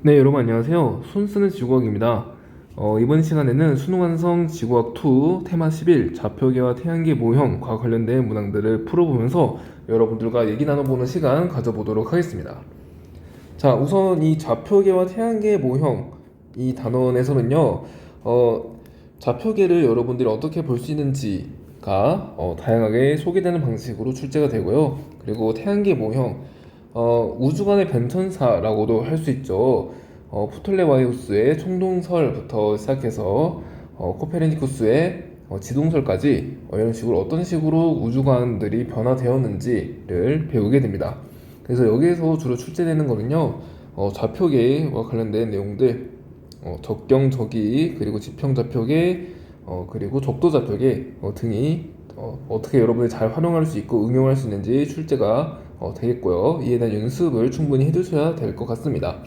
네, 여러분 안녕하세요. 손 쓰는 지구학입니다. 이번 시간에는 수능 완성 지구학 2 테마 11 좌표계와 태양계 모형과 관련된 문항들을 풀어보면서 여러분들과 얘기 나눠보는 시간 가져보도록 하겠습니다. 자, 우선 이 좌표계와 태양계 모형 이 단원에서는요, 좌표계를 여러분들이 어떻게 볼 수 있는지가 다양하게 소개되는 방식으로 출제가 되고요. 그리고 태양계 모형, 우주관의 변천사라고도 할 수 있죠. 프톨레마이오스의 총동설부터 시작해서 코페르니쿠스의 지동설까지 이런 식으로 어떤 식으로 우주관들이 변화되었는지를 배우게 됩니다. 그래서 여기에서 주로 출제되는 거는요, 좌표계와 관련된 내용들, 적경적이, 그리고 지평좌표계, 그리고 적도좌표계 등이 어떻게 여러분이 잘 활용할 수 있고 응용할 수 있는지 출제가 되겠고요. 이에 대한 연습을 충분히 해두셔야 될 것 같습니다.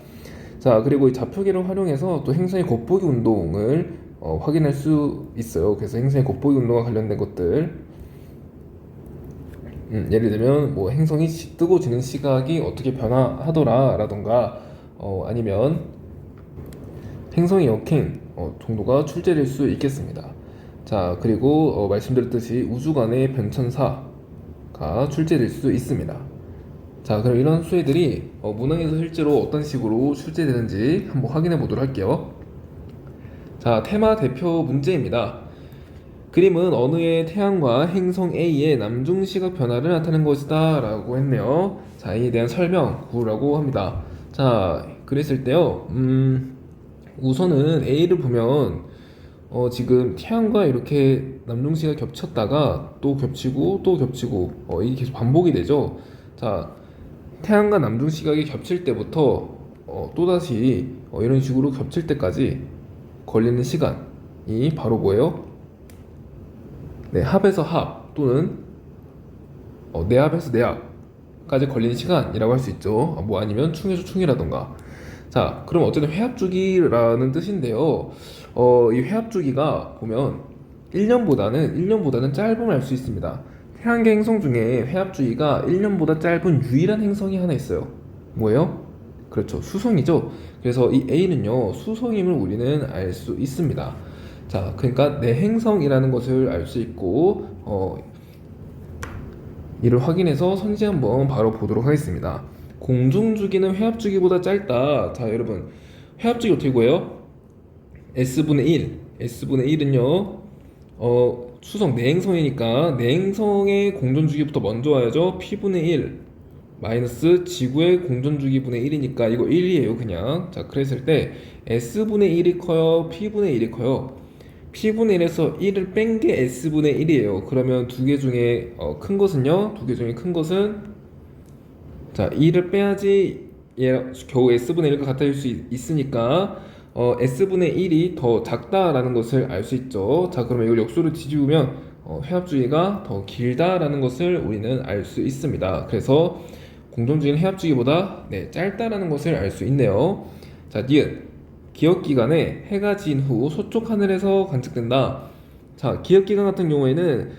자, 그리고 이 좌표계를 활용해서 또 행성의 곱보기 운동을 확인할 수 있어요. 그래서 행성의 곱보기 운동과 관련된 것들, 예를 들면 뭐 행성이 뜨고 지는 시각이 어떻게 변화하더라 라던가, 아니면 행성의 역행 정도가 출제될 수 있겠습니다. 자, 그리고 말씀드렸듯이 우주관의 변천사가 출제될 수 있습니다. 자, 그럼 이런 수혜들이 문항에서 실제로 어떤 식으로 출제되는지 한번 확인해 보도록 할게요. 자, 테마 대표 문제입니다. 그림은 어느 의 태양과 행성 A의 남중시각 변화를 나타낸 것이다 라고 했네요. 자, 이에 대한 설명 구라고 합니다. 자, 그랬을 때요, 우선은 A를 보면 지금 태양과 이렇게 남중시가 겹쳤다가 또 겹치고 또 겹치고 이게 계속 반복이 되죠. 자, 태양과 남중시각이 겹칠 때부터 또다시 이런 식으로 겹칠 때까지 걸리는 시간이 바로 뭐예요? 네, 합에서 합 또는 내합에서 내합까지 걸리는 시간이라고 할 수 있죠. 뭐 아니면 충에서 충이라던가. 자, 그럼 어쨌든 회합주기라는 뜻인데요. 이 회합주기가 보면 1년보다는 짧음을 알 수 있습니다. 태양계 행성 중에 회합주기가 1년보다 짧은 유일한 행성이 하나 있어요. 뭐예요? 그렇죠. 수성이죠. 그래서 이 A는요, 수성임을 우리는 알 수 있습니다. 자, 그러니까 내 행성이라는 것을 알 수 있고, 이를 확인해서 선지 한번 바로 보도록 하겠습니다. 공중주기는 회합주기보다 짧다. 자, 여러분, 회합주기 어떻게 구해요? S분의 1. S분의 1은요, 수성 내행성이니까 내행성의 공전주기부터 먼저 와야죠. P분의 1 마이너스 지구의 공전주기분의 1이니까 이거 1이에요 그냥. 자, 그랬을 때 S분의 1이 커요, P분의 1이 커요? P분의 1에서 1을 뺀 게 S분의 1이에요. 그러면 두 개 중에 큰 것은요? 두 개 중에 큰 것은, 자, 2를 빼야지 얘 겨우 S분의 1과 같아질 수 있으니까 S분의 1이 더 작다라는 것을 알 수 있죠. 자, 그러면 이걸 역수로 뒤집으면 회합주기가 더 길다라는 것을 우리는 알 수 있습니다. 그래서 공전주기는 회합주기보다 짧다라는 것을 알 수 있네요. 자, 니은 기억기간에 해가 진 후 서쪽 하늘에서 관측된다. 자, 기억기간 같은 경우에는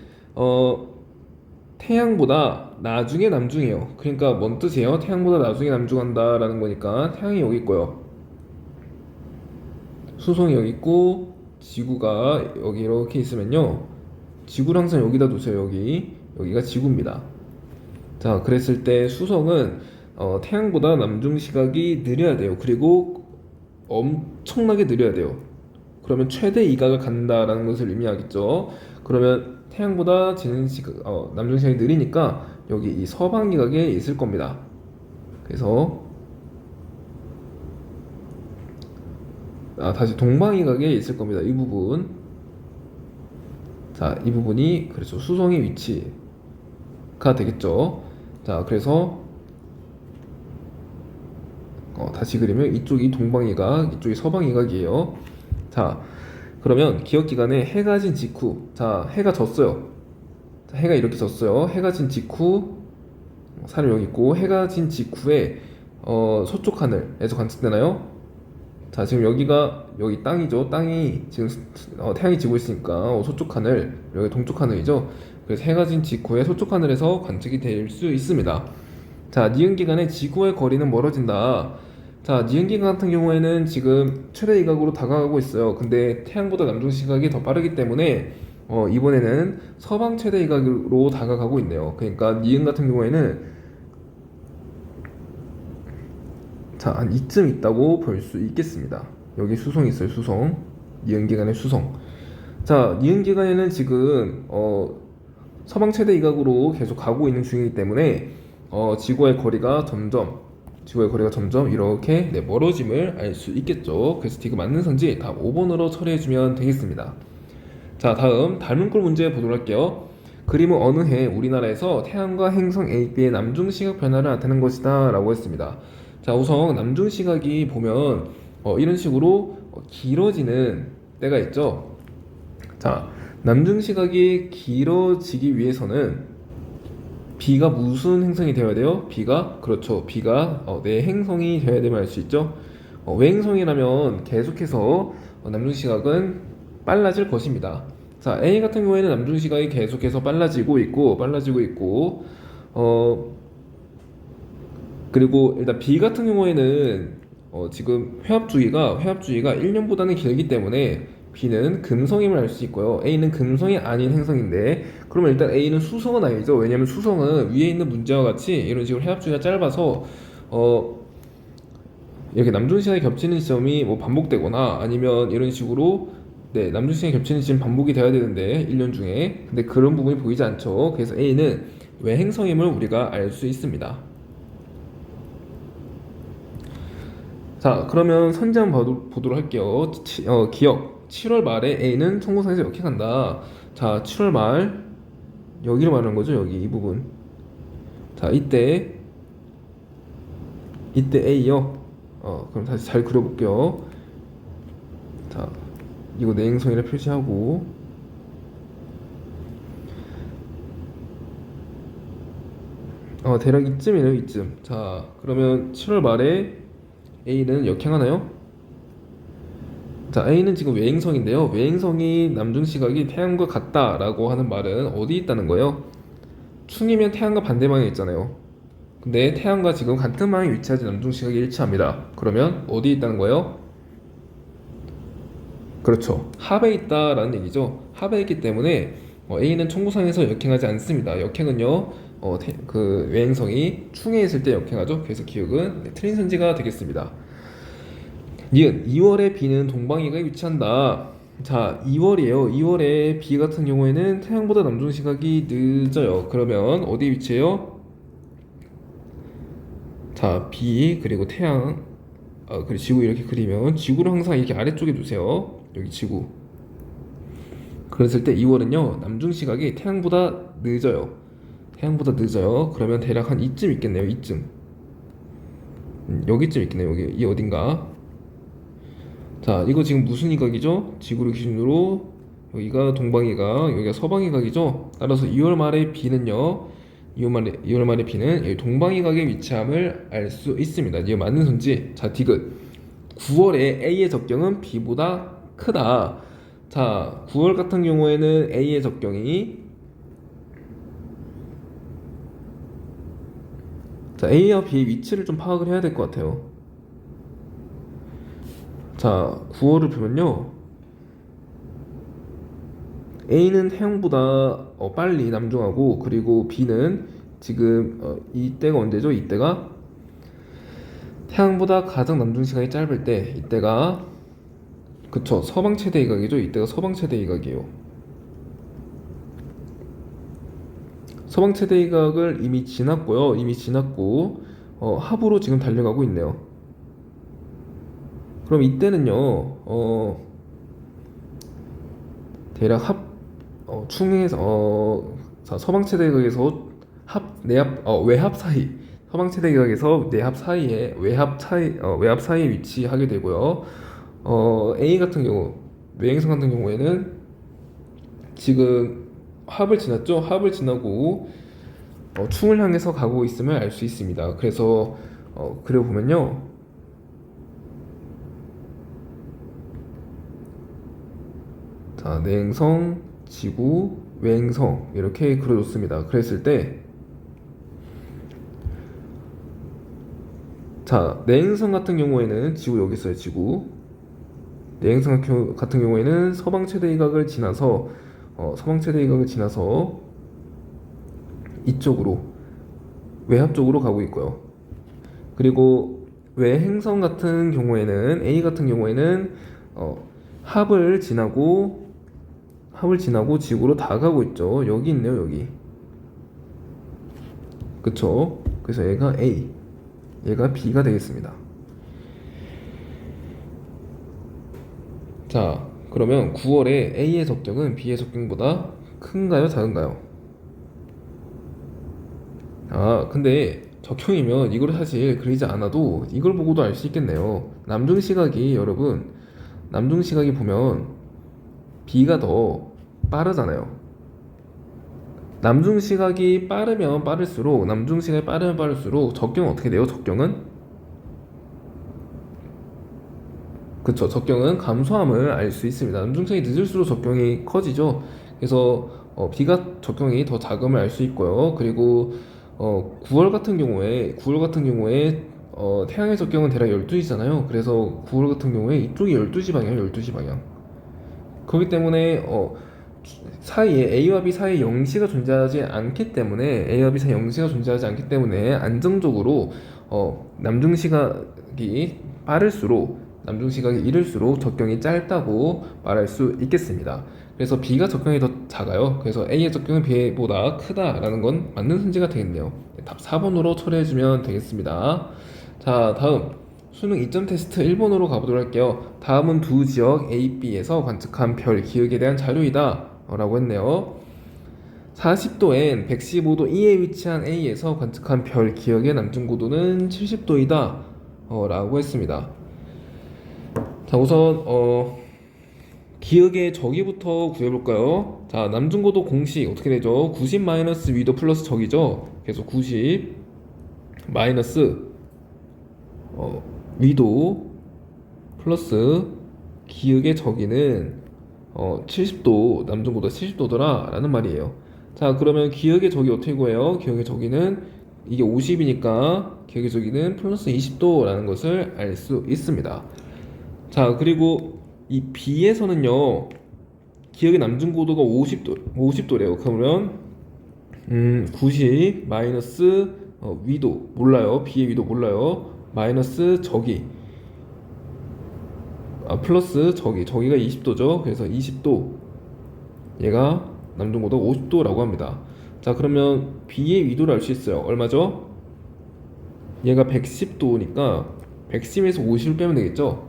태양보다 나중에 남중해요. 그러니까 뭔 뜻이에요? 태양보다 나중에 남중한다라는 거니까 태양이 여기 있고요, 수성이 여기 있고, 지구가 여기 이렇게 있으면요, 지구를 항상 여기다 두세요. 여기가 지구입니다. 자, 그랬을 때 수성은 태양보다 남중 시각이 느려야 돼요. 그리고 엄청나게 느려야 돼요. 그러면 최대 이각을 갖는다라는 것을 의미하겠죠. 그러면 태양보다 지는 시각, 남중 시각이 느리니까 여기 이 서방 이각에 있을 겁니다. 그래서 다시 동방이각에 있을 겁니다. 이 부분. 자, 이 부분이 그렇죠. 수성의 위치가 되겠죠. 자, 그래서 다시 그리면 이쪽이 동방이각, 이쪽이 서방이각이에요. 자, 그러면 기억기간에 해가 진 직후, 자, 해가 졌어요. 자, 해가 이렇게 졌어요. 해가 진 직후, 사람 여기 있고, 해가 진 직후에 서쪽 하늘에서 관측되나요? 자, 지금 여기 땅이죠. 땅이 지금 태양이 지고 있으니까 서쪽 하늘, 여기 동쪽 하늘이죠. 그래서 해가 진 직후에 서쪽 하늘에서 관측이 될 수 있습니다. 자, 니은 기간에 지구의 거리는 멀어진다. 자, 니은기가 같은 경우에는 지금 최대 이각으로 다가가고 있어요. 근데 태양보다 남중 시각이 더 빠르기 때문에 이번에는 서방 최대 이각으로 다가가고 있네요. 그러니까 니은 같은 경우에는 자, 한 이쯤 있다고 볼 수 있겠습니다. 여기 수성이 있어요. 수성. 니은기간의 수성. 자, 니은기간에는 지금 서방 최대 이각으로 계속 가고 있는 중이기 때문에 지구의 거리가 점점 이렇게 멀어짐을 알 수 있겠죠. 그래서 디귿 맞는 선지 답 5번으로 처리해주면 되겠습니다. 자, 다음 닮은꼴 문제 보도록 할게요. 그림은 어느 해 우리나라에서 태양과 행성 A, B의 남중 시각 변화를 나타낸 것이다 라고 했습니다. 자, 우선 남중 시각이 보면 이런 식으로 길어지는 때가 있죠. 자, 남중 시각이 길어지기 위해서는 B가 무슨 행성이 되어야 돼요? B가 그렇죠. B가 내 행성이 되어야 되면 알 수 있죠. 외행성이라면 계속해서 남중 시각은 빨라질 것입니다. 자, A 같은 경우에는 남중 시각이 계속해서 빨라지고 있고 그리고 일단 B 같은 경우에는 지금 회합주기가 1년보다는 길기 때문에 B는 금성임을 알 수 있고요. A는 금성이 아닌 행성인데 그러면 일단 A는 수성은 아니죠. 왜냐하면 수성은 위에 있는 문제와 같이 이런 식으로 회합주기가 짧아서 이렇게 남중시간이 겹치는 시점이 뭐 반복되거나 아니면 이런 식으로 남중시간이 겹치는 시점이 반복이 돼야 되는데 1년 중에 근데 그런 부분이 보이지 않죠. 그래서 A는 외행성임을 우리가 알 수 있습니다. 자, 그러면 선지 한번 보도록 할게요. 기억 7월 말에 A는 청구상에서 역행한다. 자, 7월 말 여기를 말하는 거죠. 여기 이 부분. 자, 이때 A요. 그럼 다시 잘 그려볼게요. 자, 이거 내 행성이라 표시하고 대략 이쯤이네요. 이쯤. 자, 그러면 7월 말에 A는 역행하나요? 자, A는 지금 외행성인데요. 외행성이 남중시각이 태양과 같다라고 하는 말은 어디 있다는 거예요? 충이면 태양과 반대 방향에 있잖아요. 근데 태양과 지금 같은 방향에 위치하지 남중시각이 일치합니다. 그러면 어디 있다는 거예요? 그렇죠. 합에 있다라는 얘기죠. 합에 있기 때문에 A는 청구상에서 역행하지 않습니다. 역행은요, 그 외행성이 충에 있을 때 역행하죠. 그래서 기억은 틀린 선지가 되겠습니다. 니은 2월에 B는 동방위가 위치한다. 자, 2월이에요. 2월에 B 같은 경우에는 태양보다 남중 시각이 늦어요. 그러면 어디 위치해요? 자, B 그리고 태양 그리고 지구 이렇게 그리면 지구를 항상 이렇게 아래쪽에 두세요. 여기 지구. 그랬을 때 2월은요 남중 시각이 태양보다 늦어요. 그러면 대략 한 이쯤 있겠네요. 이쯤. 여기쯤 있겠네요. 여기 이 어딘가. 자, 이거 지금 무슨 이각이죠? 지구를 기준으로 여기가 동방이각, 여기가 서방이각이죠? 따라서 2월 말에 B는요 2월 말에 B는 여기 동방이각에 위치함을 알 수 있습니다. 이거 맞는 선지. 자, 디귿 9월에 A의 적경은 B보다 크다. 자, 9월 같은 경우에는 A의 적경이 자, A와 B의 위치를 좀 파악을 해야 될 것 같아요. 자, 9월을 보면요 A는 태양보다 빨리 남중하고 그리고 B는 지금 이때가 언제죠? 이때가 태양보다 가장 남중 시간이 짧을 때 이때가 그쵸 서방 최대 이각이죠. 이때가 서방 최대 이각이에요. 서방 최대 이각을 이미 지났고요. 합으로 지금 달려가고 있네요. 그럼 이때는요 대략 자, 서방 최대각에서 외합 사이 서방 최대각에서 내합 사이에 외합 사이에 위치하게 되고요. A 같은 경우 외행성 같은 경우에는 지금 합을 지났죠. 합을 지나고 충을 향해서 가고 있음을 알 수 있습니다. 그래서 그려보면요 자, 내행성, 지구, 외행성 이렇게 그려줬습니다. 그랬을 때 자, 내행성 같은 경우에는 지구 여기 있어요. 지구. 내행성 같은 경우에는 서방 최대 이각을 지나서 서방 최대 이각을 지나서 이쪽으로 외합 쪽으로 가고 있고요. 그리고 외행성 같은 경우에는 A 같은 경우에는 합을 지나고 지구로 다 가고 있죠. 여기 있네요. 여기. 그쵸? 그래서 얘가 A, 얘가 B가 되겠습니다. 자, 그러면 9월에 A의 적경은 B의 적경보다 큰가요? 작은가요? 아, 근데 적형이면 이걸 사실 그리지 않아도 이걸 보고도 알 수 있겠네요. 남중시각이 여러분, 남중시각이 보면 B가 더 빠르잖아요. 남중시각이 빠르면 빠를수록 적경은 어떻게 돼요? 적경은? 그쵸, 적경은 감소함을 알 수 있습니다. 남중시각이 늦을수록 적경이 커지죠. 그래서 B가 적경이 더 작음을 알 수 있고요. 그리고 9월 같은 경우에 태양의 적경은 대략 12시잖아요. 그래서 9월 같은 경우에 이쪽이 12시 방향, 12시 방향. 그렇기 때문에 사이에 A와 B 사이에 영시가 존재하지 않기 때문에 A와 B 사이에 영시가 존재하지 않기 때문에 안정적으로 남중시각이 빠를수록 남중시각이 이를수록 적경이 짧다고 말할 수 있겠습니다. 그래서 B가 적경이 더 작아요. 그래서 A의 적경은 B보다 크다라는 건 맞는 선지가 되겠네요. 답 4번으로 처리해주면 되겠습니다. 자, 다음 수능 2점 테스트 1번으로 가보도록 할게요. 다음은 두 지역 A, B에서 관측한 별 기역에 대한 자료이다 라고 했네요. 40도엔 115도 E에 위치한 A에서 관측한 별 기역의 남중고도는 70도이다 라고 했습니다. 자, 우선 기역의 저기부터 구해볼까요? 자, 남중고도 공식 어떻게 되죠? 90 마이너스 위도 플러스 적이죠? 그래서 90 마이너스 위도 플러스 기역의 저기는 70도, 남중고도 70도더라 라는 말이에요. 자, 그러면 기역의 저기 어떻게 구해요? 기역의 저기는 이게 50이니까 기역의 저기는 플러스 20도 라는 것을 알 수 있습니다. 자, 그리고 이 B에서는요 기역의 남중고도가 50도래요. 그러면 90 마이너스 위도 몰라요. B의 위도 몰라요. 마이너스 저기 플러스 저기가 20도죠. 그래서 20도 얘가 남중고도 50도라고 합니다. 자, 그러면 B의 위도를 알 수 있어요. 얼마죠? 얘가 110도니까 110에서 50을 빼면 되겠죠.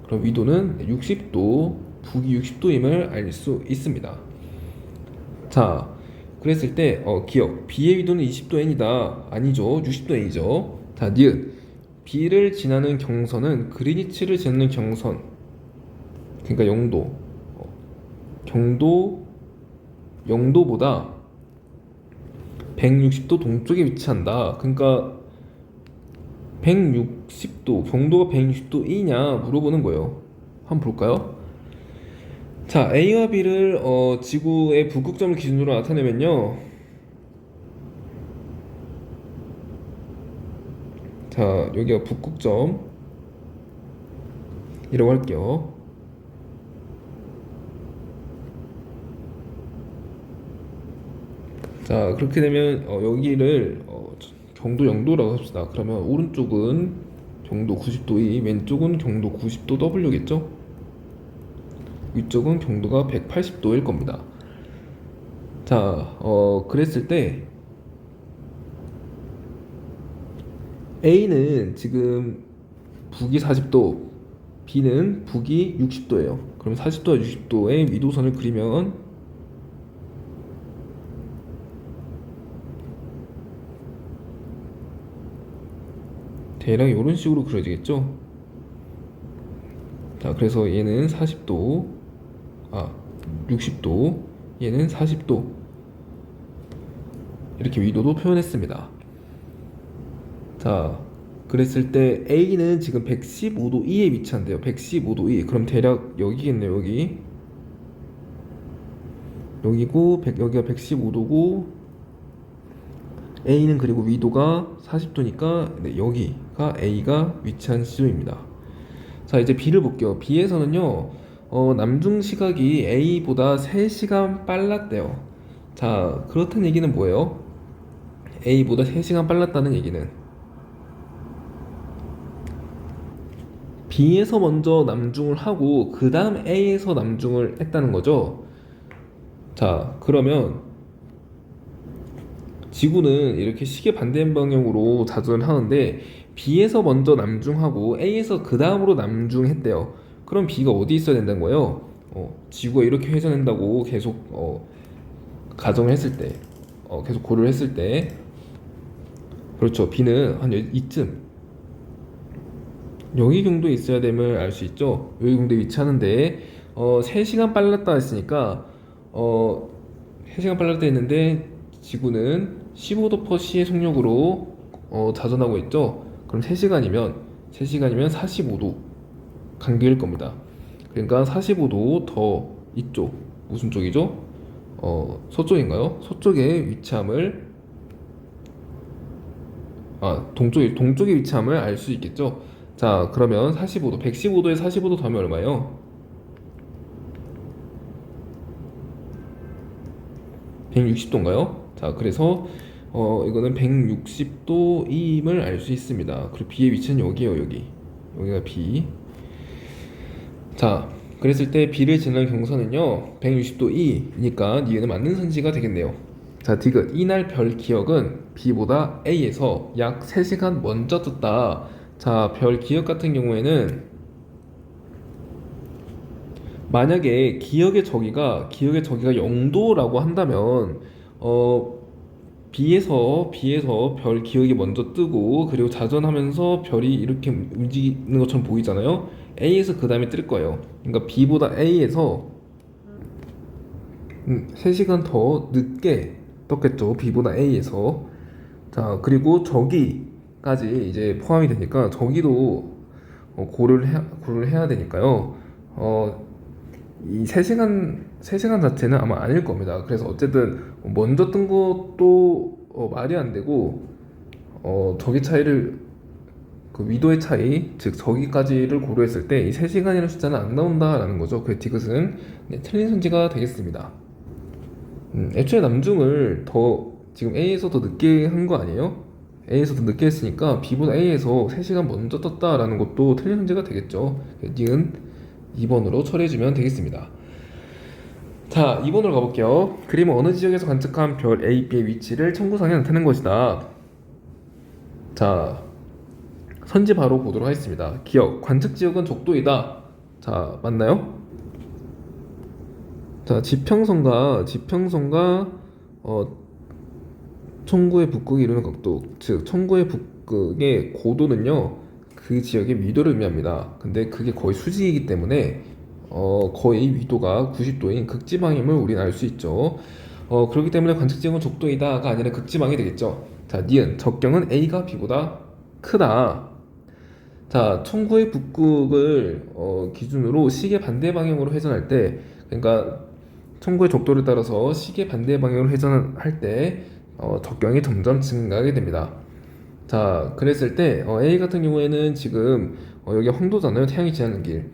그럼 위도는 60도, 북이 60도임을 알 수 있습니다. 자, 그랬을 때 기억 B의 위도는 20도n이다. 아니죠. 60도n이죠. 자, 니은 B를 지나는 경선은 그리니치를 지나는 경선, 그러니까 영도, 경도 영도보다 160도 동쪽에 위치한다. 그러니까 160도, 경도가 160도이냐 물어보는 거예요. 한번 볼까요? 자, A와 B를 지구의 북극점을 기준으로 나타내면요. 자, 여기가 북극점 이라고 할게요. 자, 그렇게 되면 여기를 경도 0도라고 합시다. 그러면 오른쪽은 경도 90도이, 왼쪽은 경도 90도 W겠죠? 위쪽은 경도가 180도일 겁니다. 자, 그랬을 때 A는 지금 북이 40도, B는 북이 60도예요. 그럼 40도와 60도의 위도선을 그리면 대략 이런 식으로 그려지겠죠? 자, 그래서 얘는 40도, 60도, 얘는 40도 이렇게 위도도 표현했습니다. 자, 그랬을 때 A는 지금 115도 E에 위치한대요. 115도 E. 그럼 대략 여기겠네요. 여기고 여기가 115도고 A는 그리고 위도가 40도니까 네, 여기 B가 A가 위치한 시점입니다. 자, 이제 B를 볼게요. B에서는요, 남중 시각이 A보다 3시간 빨랐대요. 자, 그렇다는 얘기는 뭐예요? A보다 3시간 빨랐다는 얘기는 B에서 먼저 남중을 하고 그 다음 A에서 남중을 했다는 거죠. 자, 그러면 지구는 이렇게 시계 반대 방향으로 자전을 하는데 B에서 먼저 남중하고 A에서 그 다음으로 남중했대요. 그럼 B가 어디 있어야 된다는 거예요? 지구가 이렇게 회전한다고 계속 가정을 했을 때, 계속 고려를 했을 때, 그렇죠. B는 한 이쯤 여기 정도에 있어야 됨을 알 수 있죠. 여기 정도에 위치하는데 3시간 빨랐다 했으니까 3시간 빨랐다 했는데 지구는 15도 퍼 시의 속력으로 자전하고 있죠. 그럼 3시간이면 45도 간격일 겁니다. 그러니까 45도 더 이쪽 무슨 쪽이죠? 서쪽인가요? 서쪽에 위치함을 동쪽에 위치함을 알 수 있겠죠. 자, 그러면 45도, 115도에 45도 더하면 얼마예요? 160도인가요? 자, 그래서 이거는 160도임을 알 수 있습니다. 그리고 B의 위치는 여기에요, 여기가 B. 자, 그랬을 때 B를 지나는 경사는요 160도이니까 니은은 맞는 선지가 되겠네요. 자, 디귿 이날 별 기억은 B보다 A에서 약 3시간 먼저 떴다. 자, 별 기억 같은 경우에는 만약에 기억의 저기가 0도라고 한다면 B에서 별 기억이 먼저 뜨고 그리고 자전하면서 별이 이렇게 움직이는 것처럼 보이잖아요. A에서 그 다음에 뜰 거예요. 그러니까 B보다 A에서 3시간 더 늦게 떴겠죠. B보다 A에서. 자, 그리고 저기까지 이제 포함이 되니까 저기도 고려를 해야 되니까요. 이 3시간 자체는 아마 아닐 겁니다. 그래서 어쨌든 먼저 뜬 것도 말이 안 되고 저기 차이를 그 위도의 차이, 즉 저기까지를 고려했을 때 이 3시간이라는 숫자는 안 나온다라는 거죠. 그 디귿은 틀린 선지가 되겠습니다. 애초에 남중을 지금 A에서 더 늦게 한 거 아니에요? A에서 더 늦게 했으니까 B보다 A에서 3시간 먼저 떴다라는 것도 틀린 선지가 되겠죠. 니은 2번으로 처리해주면 되겠습니다. 자, 2번으로 가볼게요. 그림은 어느 지역에서 관측한 별 A, B의 위치를 청구상에 나타낸 것이다. 자, 선지 바로 보도록 하겠습니다. 기억, 관측 지역은 적도이다. 자, 맞나요? 자, 지평선과 청구의 북극이 이루는 각도, 즉 청구의 북극의 고도는요 그 지역의 위도를 의미합니다. 근데 그게 거의 수직이기 때문에 거의 위도가 90도인 극지방임을 우리는 알 수 있죠. 그렇기 때문에 관측 지역은 적도이다가 아니라 극지방이 되겠죠. 자, 니은 적경은 A가 B보다 크다. 자, 청구의 북극을 기준으로 시계 반대 방향으로 회전할 때, 그러니까 청구의 적도를 따라서 시계 반대 방향으로 회전할 때 적경이 점점 증가하게 됩니다. 자, 그랬을 때 A 같은 경우에는 지금 여기 황도잖아요. 태양이 지나는 길.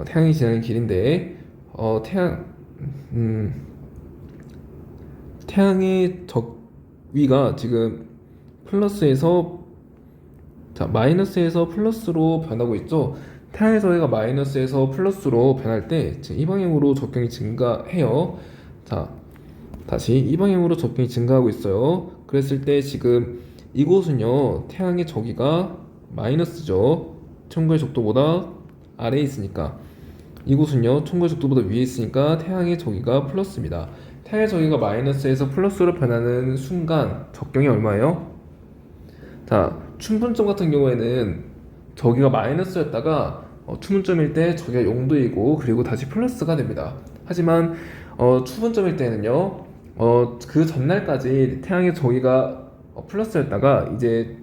태양이 지나는 길인데 태양의 적위가 지금 마이너스에서 플러스로 변하고 있죠. 태양의 저기가 마이너스에서 플러스로 변할 때 이 방향으로 적경이 증가해요. 자, 다시 이 방향으로 적경이 증가하고 있어요. 그랬을 때 지금 이곳은요 태양의 저기가 마이너스죠. 청구의 적도보다 아래에 있으니까. 이곳은요 청구의 적도보다 위에 있으니까 태양의 저기가 플러스입니다. 태양의 저기가 마이너스에서 플러스로 변하는 순간 적경이 얼마예요? 자, 춘분점 같은 경우에는 저기가 마이너스였다가 추분점일 때 저기가 0도이고 그리고 다시 플러스가 됩니다. 하지만 추분점일 때는요 그 전날까지 태양의 저기가 플러스였다가 이제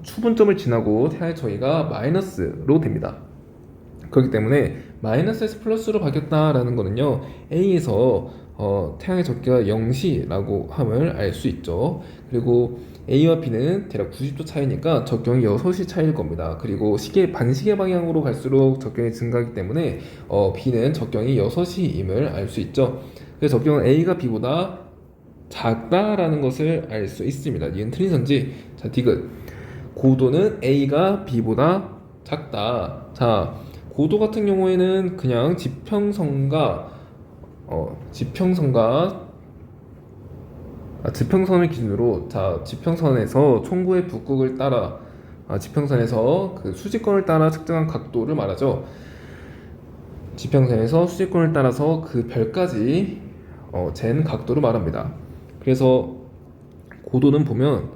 추분점을 지나고 태양의 저기가 마이너스로 됩니다. 그렇기 때문에 마이너스에서 플러스로 바뀌었다라는 거는요 A에서 태양의 적기가 0시라고 함을 알 수 있죠. 그리고 A와 B는 대략 90도 차이니까 적경이 6이 차이일 겁니다. 그리고 반시계 방향으로 갈수록 적경이 증가하기 때문에 B는 적경이 6임을 알 수 있죠. 그래서 적경은 A가 B보다 작다라는 것을 알 수 있습니다. 니은 틀린 선지. 자, 디귿. 고도는 A가 B보다 작다. 자, 고도 같은 경우에는 그냥 지평선을 기준으로, 자, 지평선에서 총구의 북극을 따라, 지평선에서 그 수직권을 따라 측정한 각도를 말하죠. 지평선에서 수직권을 따라서 그 별까지 잰 각도를 말합니다. 그래서 고도는 보면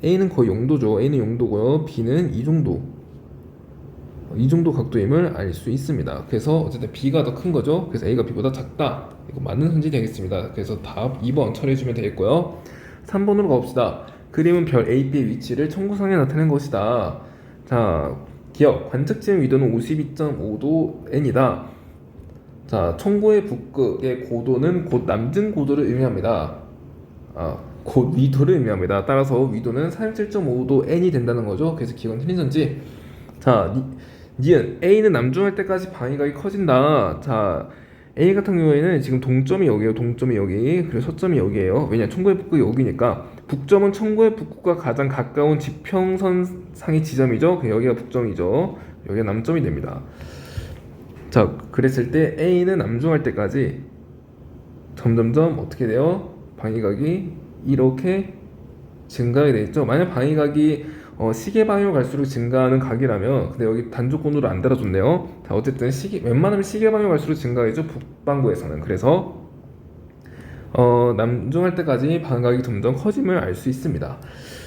A는 거의 0도죠. A는 0도고요. B는 이 정도 각도임을 알 수 있습니다. 그래서 어쨌든 B가 더 큰 거죠. 그래서 A가 B보다 작다. 이거 맞는 선지 되겠습니다. 그래서 답 2번 처리해주면 되겠고요. 3번으로 가봅시다. 그림은 별 A, B의 위치를 청구상에 나타낸 것이다. 자, 기억. 관측지점 위도는 52.5도 N이다. 자, 청구의 북극의 고도는 곧 남진 고도를 의미합니다. 곧 위도를 의미합니다. 따라서 위도는 47.5도 N이 된다는 거죠. 그래서 기억은 틀린 선지. 자, 니은 A는 남중할 때까지 방위각이 커진다. 자, A 같은 경우에는 지금 동점이 여기에요. 동점이 여기. 그리고 서점이 여기에요. 왜냐? 청구의 북극이 여기니까. 북점은 청구의 북극과 가장 가까운 지평선 상의 지점이죠. 여기가 북점이죠. 여기가 남점이 됩니다. 자, 그랬을 때 A는 남중할 때까지 점점점 어떻게 돼요? 방위각이 이렇게 증가하게 되겠죠. 만약 방위각이 시계 방향으로 갈수록 증가하는 각이라면, 근데 여기 단조건으로 안 달아줬네요. 자, 어쨌든 웬만하면 시계 방향으로 갈수록 증가하겠죠. 북반구에서는. 그래서 남중할 때까지 방위각이 점점 커짐을 알 수 있습니다.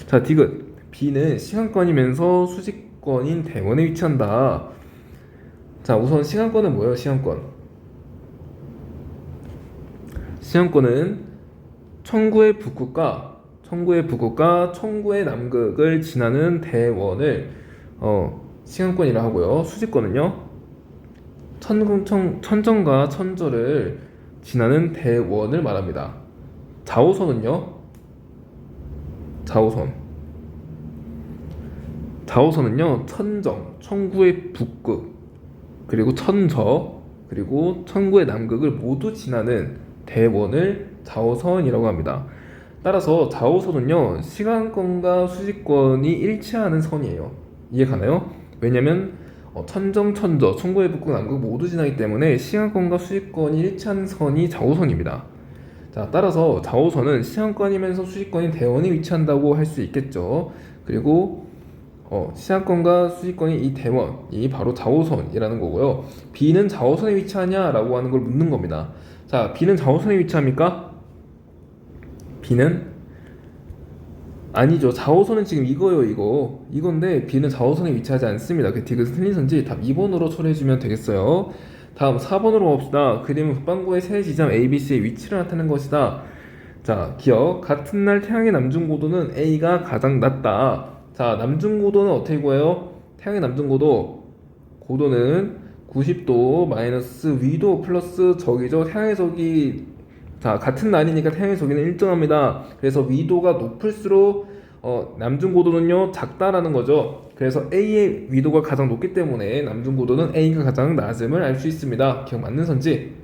자, 디귿. B는 시간권이면서 수직권인 대원에 위치한다. 자, 우선 시간권은 뭐예요? 시간권은 청구의 북극과 청구의 남극을 지나는 대원을 시간권이라 하고요. 수직권은요, 천정과 천저를 지나는 대원을 말합니다. 좌우선은요, 천정, 청구의 북극, 그리고 천저, 그리고 청구의 남극을 모두 지나는 대원을 좌우선이라고 합니다. 따라서 좌우선은요, 시간권과 수직권이 일치하는 선이에요. 이해 가나요? 왜냐면 천정, 천저, 청구의 북극, 남극 모두 지나기 때문에 시간권과 수직권이 일치하는 선이 좌우선입니다. 자, 따라서 좌우선은 시간권이면서 수직권인 대원이 위치한다고 할 수 있겠죠. 그리고 시간권과 수직권이 이 대원이 바로 좌우선이라는 거고요. B는 좌우선에 위치하냐라고 하는 걸 묻는 겁니다. 자, B는 좌우선에 위치합니까? B는 아니죠. 좌우선은 지금 이거예요. 이건데 B는 좌우선에 위치하지 않습니다. 그 디귿은 틀린 선지. 답 2번으로 처리해주면 되겠어요. 다음 4번으로 봅시다. 그림은 북반구의 세 지점 A, B, C의 위치를 나타내는 것이다. 자, 기억. 같은 날 태양의 남중고도는 A가 가장 낮다. 자, 남중고도는 어떻게 구해요? 태양의 고도는 90도 마이너스 위도 플러스 적이죠. 태양의 적이, 자, 같은 날이니까 태양의 적이는 일정합니다. 그래서 위도가 높을수록 남중고도는요 작다라는 거죠. 그래서 A의 위도가 가장 높기 때문에 남중고도는 A가 가장 낮음을 알 수 있습니다. 기억 맞는 선지.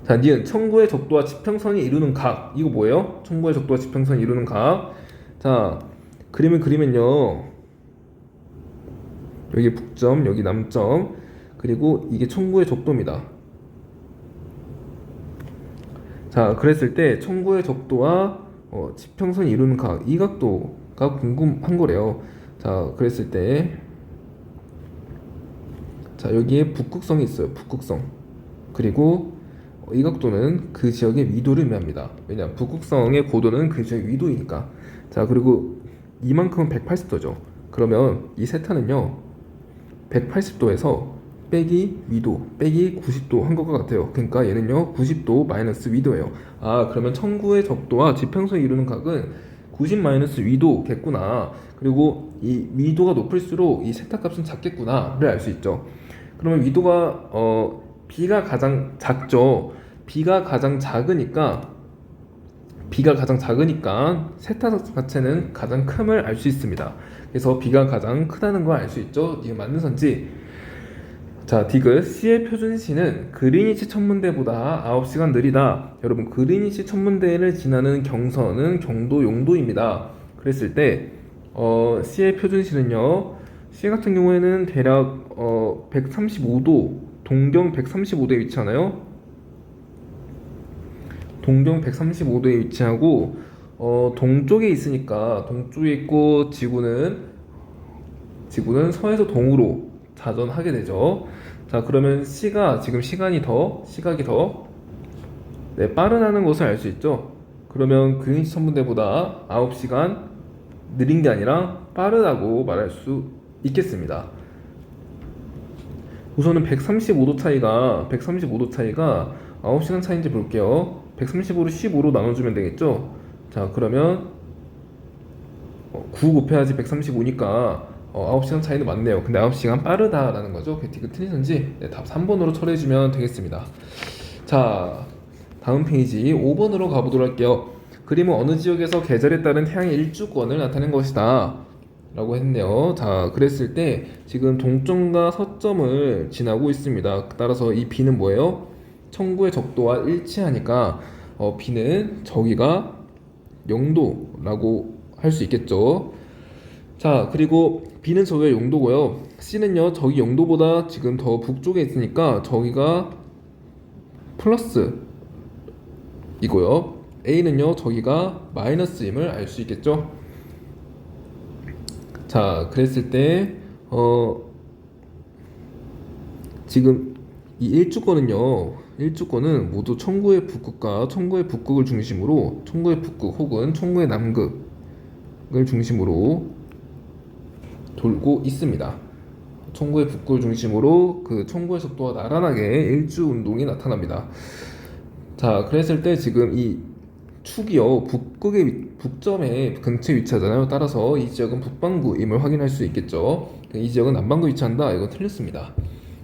자, 니은 청구의 적도와 지평선이 이루는 각. 이거 뭐예요? 청구의 적도와 지평선이 이루는 각. 자, 그림을 그리면요, 여기 북점, 여기 남점, 그리고 이게 청구의 적도입니다. 자, 그랬을 때 청구의 적도와 지평선이 이루는 각, 이 각도가 궁금한 거래요. 자, 그랬을 때, 자, 여기에 북극성이 있어요. 북극성. 그리고 이 각도는 그 지역의 위도를 의미합니다. 왜냐, 북극성의 고도는 그 지역의 위도이니까. 자, 그리고 이만큼은 180도죠. 그러면 이 세타는요, 180도에서 빼기 위도 빼기 90도 한 것과 같아요. 그러니까 얘는요 90도 마이너스 위도예요. 아, 그러면 청구의 적도와 지평선이 이루는 각은 90 마이너스 위도겠구나. 그리고 이 위도가 높을수록 이 세타 값은 작겠구나를 알 수 있죠. 그러면 위도가 B가 가장 작죠. B가 가장 작으니까 B가 가장 작으니까 세타 자체는 가장 큼을 알 수 있습니다. 그래서 B가 가장 크다는 걸 알 수 있죠. 이게 맞는 선지. 자, 디귿. C의 표준시는 그리니치 천문대보다 9시간 느리다. 여러분, 그리니치 천문대를 지나는 경선은 경도 용도입니다. 그랬을 때 C의 표준시는요. C 같은 경우에는 대략 135도, 동경 135도에 위치하나요? 동경 135도에 위치하고 동쪽에 있으니까 동쪽에 있고 지구는 서에서 동으로 자전하게 되죠. 자, 그러면 C가 지금 시각이 더 빠르다는 것을 알 수 있죠. 그러면 그린치 천문대보다 9시간 느린 게 아니라 빠르다고 말할 수 있겠습니다. 우선은 135도 차이가 9시간 차이인지 볼게요. 135를 15로 나눠주면 되겠죠. 자, 그러면 9 곱해야지 135니까 9시간 차이는 맞네요. 근데 9시간 빠르다라는 거죠. 디귿 틀린 선지. 네, 답 3번으로 처리해주면 되겠습니다. 자, 다음 페이지 5번으로 가보도록 할게요. 그림은 어느 지역에서 계절에 따른 태양의 일주권을 나타낸 것이다 라고 했네요. 자, 그랬을 때 지금 동점과 서점을 지나고 있습니다. 따라서 이 B는 뭐예요? 청구의 적도와 일치하니까 B는 저기가 0도라고 할 수 있겠죠. 자, 그리고 B는 저기가 0도고요. C는요, 저기 0도보다 지금 더 북쪽에 있으니까 저기가 플러스 이고요. A는요, 저기가 마이너스임을 알 수 있겠죠. 자, 그랬을 때 지금 이 일주권은 모두 청구의 북극과 청구의 북극을 중심으로 청구의 북극 혹은 청구의 남극을 중심으로 돌고 있습니다. 청구의 북극을 중심으로 그 청구의 속도가 나란하게 일주 운동이 나타납니다. 자, 그랬을 때 지금 이 축이요, 북점의 근처에 위치하잖아요. 따라서 이 지역은 북반구임을 확인할 수 있겠죠. 이 지역은 남반구에 위치한다. 이건 틀렸습니다.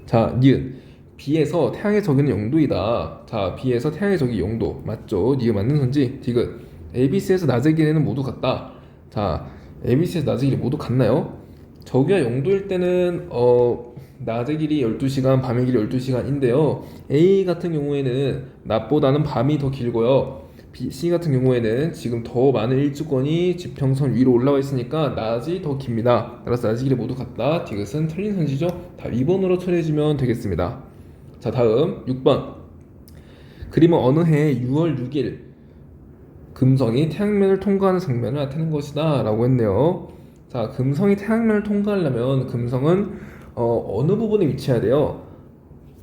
자, 니은. B에서 태양의 저기는 0도이다. 자, B에서 태양의 저기 0도. 맞죠? 니은 맞는 선지? 디귿. ABC에서 낮의 길이는 모두 같다. 자, ABC에서 낮의 길이 모두 같나요? 저기가 0도일 때는 낮의 길이 12시간, 밤의 길이 12시간인데요. A 같은 경우에는 낮보다는 밤이 더 길고요. C 같은 경우에는 지금 더 많은 일주권이 지평선 위로 올라와 있으니까 낮이 더 깁니다. 따라서 낮의 길이 모두 같다. 디귿은 틀린 선지죠. 답 2번으로 처리해주면 되겠습니다. 자, 다음 6번. 그림은 어느 해 6월 6일 금성이 태양면을 통과하는 장면을 나타낸 것이다 라고 했네요. 자, 금성이 태양면을 통과하려면 금성은 어느 부분에 위치해야 돼요?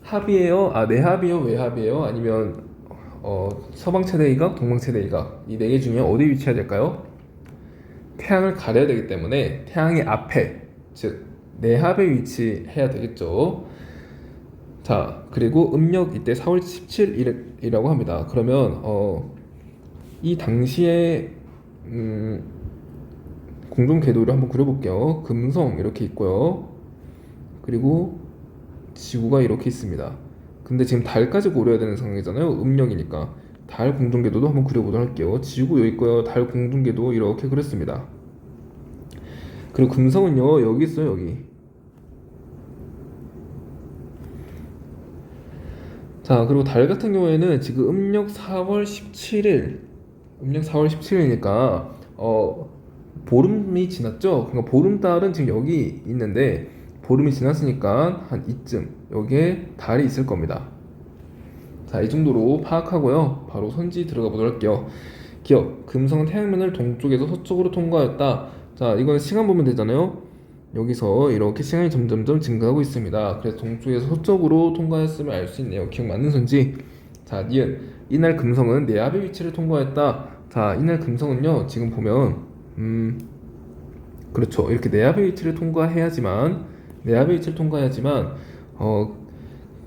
합이에요? 내합이요? 외합이에요? 아니면 서방 최대이각, 동방 최대이각, 이 네 개 중에 어디에 위치해야 될까요? 태양을 가려야 되기 때문에 태양의 앞에, 즉 내합에 위치해야 되겠죠. 자, 그리고 음력 이때 4월 17일이라고 합니다. 그러면 이 당시에 공동 궤도를 한번 그려볼게요. 금성 이렇게 있고요. 그리고 지구가 이렇게 있습니다. 근데 지금 달까지 고려해야 되는 상황이잖아요. 음력이니까. 달 공동 궤도도 한번 그려보도록 할게요. 지구 여기 있고요. 달 공동 궤도 이렇게 그렸습니다. 그리고 금성은요, 여기 있어요. 여기. 자, 그리고 달 같은 경우에는 지금 음력 4월 17일이니까 보름이 지났죠? 그러니까 보름달은 지금 여기 있는데 보름이 지났으니까 한 이쯤 여기에 달이 있을 겁니다. 자, 이 정도로 파악하고요. 바로 선지 들어가 보도록 할게요. 기억, 금성은 태양면을 동쪽에서 서쪽으로 통과했다. 자, 이거는 시간 보면 되잖아요. 여기서 이렇게 시간이 점점점 증가하고 있습니다. 그래서 동쪽에서 서쪽으로 통과했음을 알 수 있네요. 기억 맞는 선지? 자, 니은. 이날 금성은 내압의 위치를 통과했다. 자, 이날 금성은요, 지금 보면 그렇죠. 이렇게 내압의 위치를 통과해야지만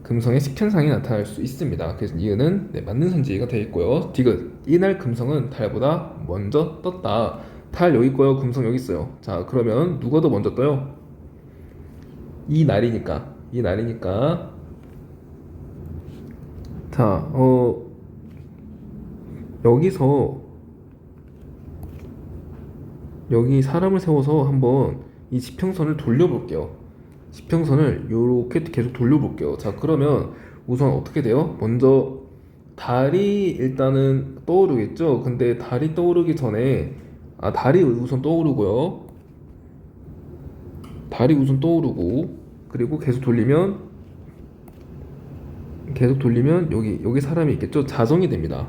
금성의 식현상이 나타날 수 있습니다. 그래서 니은은 맞는 선지가 되어 있고요. 디귿. 이날 금성은 달보다 먼저 떴다. 달 여기 있고요. 금성 여기 있어요. 자, 그러면 누가 더 먼저 떠요? 이 날이니까. 자, 여기서 여기 사람을 세워서 한번 이 지평선을 돌려볼게요. 지평선을 요렇게 계속 돌려볼게요. 자, 그러면 우선 어떻게 돼요? 먼저 달이 일단은 떠오르겠죠? 근데 달이 떠오르기 전에 달이 우선 떠오르고요. 달이 우선 떠오르고, 그리고 계속 돌리면 여기 사람이 있겠죠? 자정이 됩니다.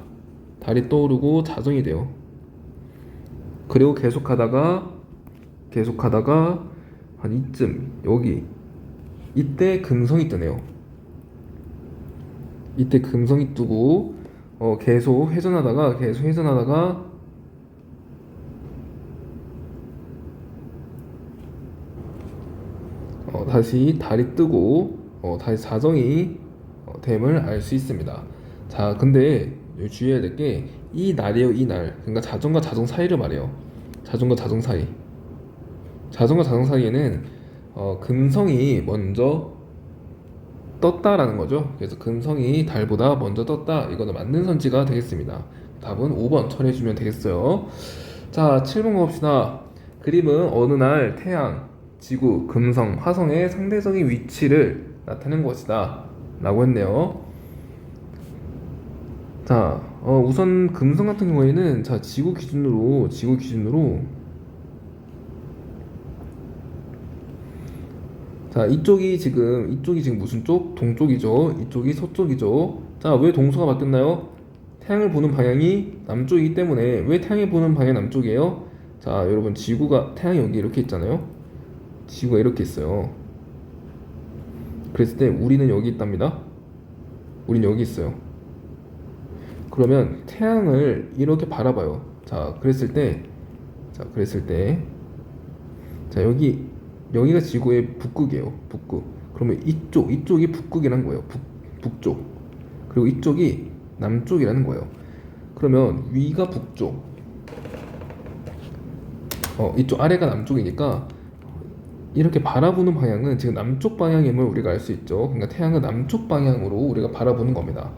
달이 떠오르고 자정이 돼요. 그리고 계속하다가 한 이쯤 이때 금성이 뜨네요. 이때 금성이 뜨고 계속 회전하다가 다시 달이 뜨고 다시 자정이 됨을 알 수 있습니다. 자, 근데 여기 주의해야 될 게 이 날이에요, 이 날. 그러니까 자정과 자정 사이를 말해요. 자정과 자정 사이. 자정과 자정 사이에는 금성이 먼저 떴다라는 거죠. 그래서 금성이 달보다 먼저 떴다. 이거는 맞는 선지가 되겠습니다. 답은 5번 처리해주면 되겠어요. 자, 7번 가봅시다. 그림은 어느 날 태양, 지구, 금성, 화성의 상대적인 위치를 나타낸 것이다 라고 했네요. 자, 우선 금성 같은 경우에는 자, 지구 기준으로 자, 이쪽이 지금 무슨 쪽? 동쪽이죠. 이쪽이 서쪽이죠. 자, 왜 동서가 바뀌었나요? 태양을 보는 방향이 남쪽이기 때문에. 왜 태양이 보는 방향이 남쪽이에요? 자, 여러분, 태양이 여기 이렇게 있잖아요. 지구가 이렇게 있어요. 그랬을 때 우리는 여기 있답니다. 우리는 여기 있어요. 그러면 태양을 이렇게 바라봐요. 자, 그랬을 때 자, 여기가 지구의 북극이에요. 북극. 그러면 이쪽이 북극이라는 거예요. 북쪽. 그리고 이쪽이 남쪽이라는 거예요. 그러면 위가 북쪽, 이쪽 아래가 남쪽이니까 이렇게 바라보는 방향은 지금 남쪽 방향임을 우리가 알 수 있죠. 그러니까 태양은 남쪽 방향으로 우리가 바라보는 겁니다.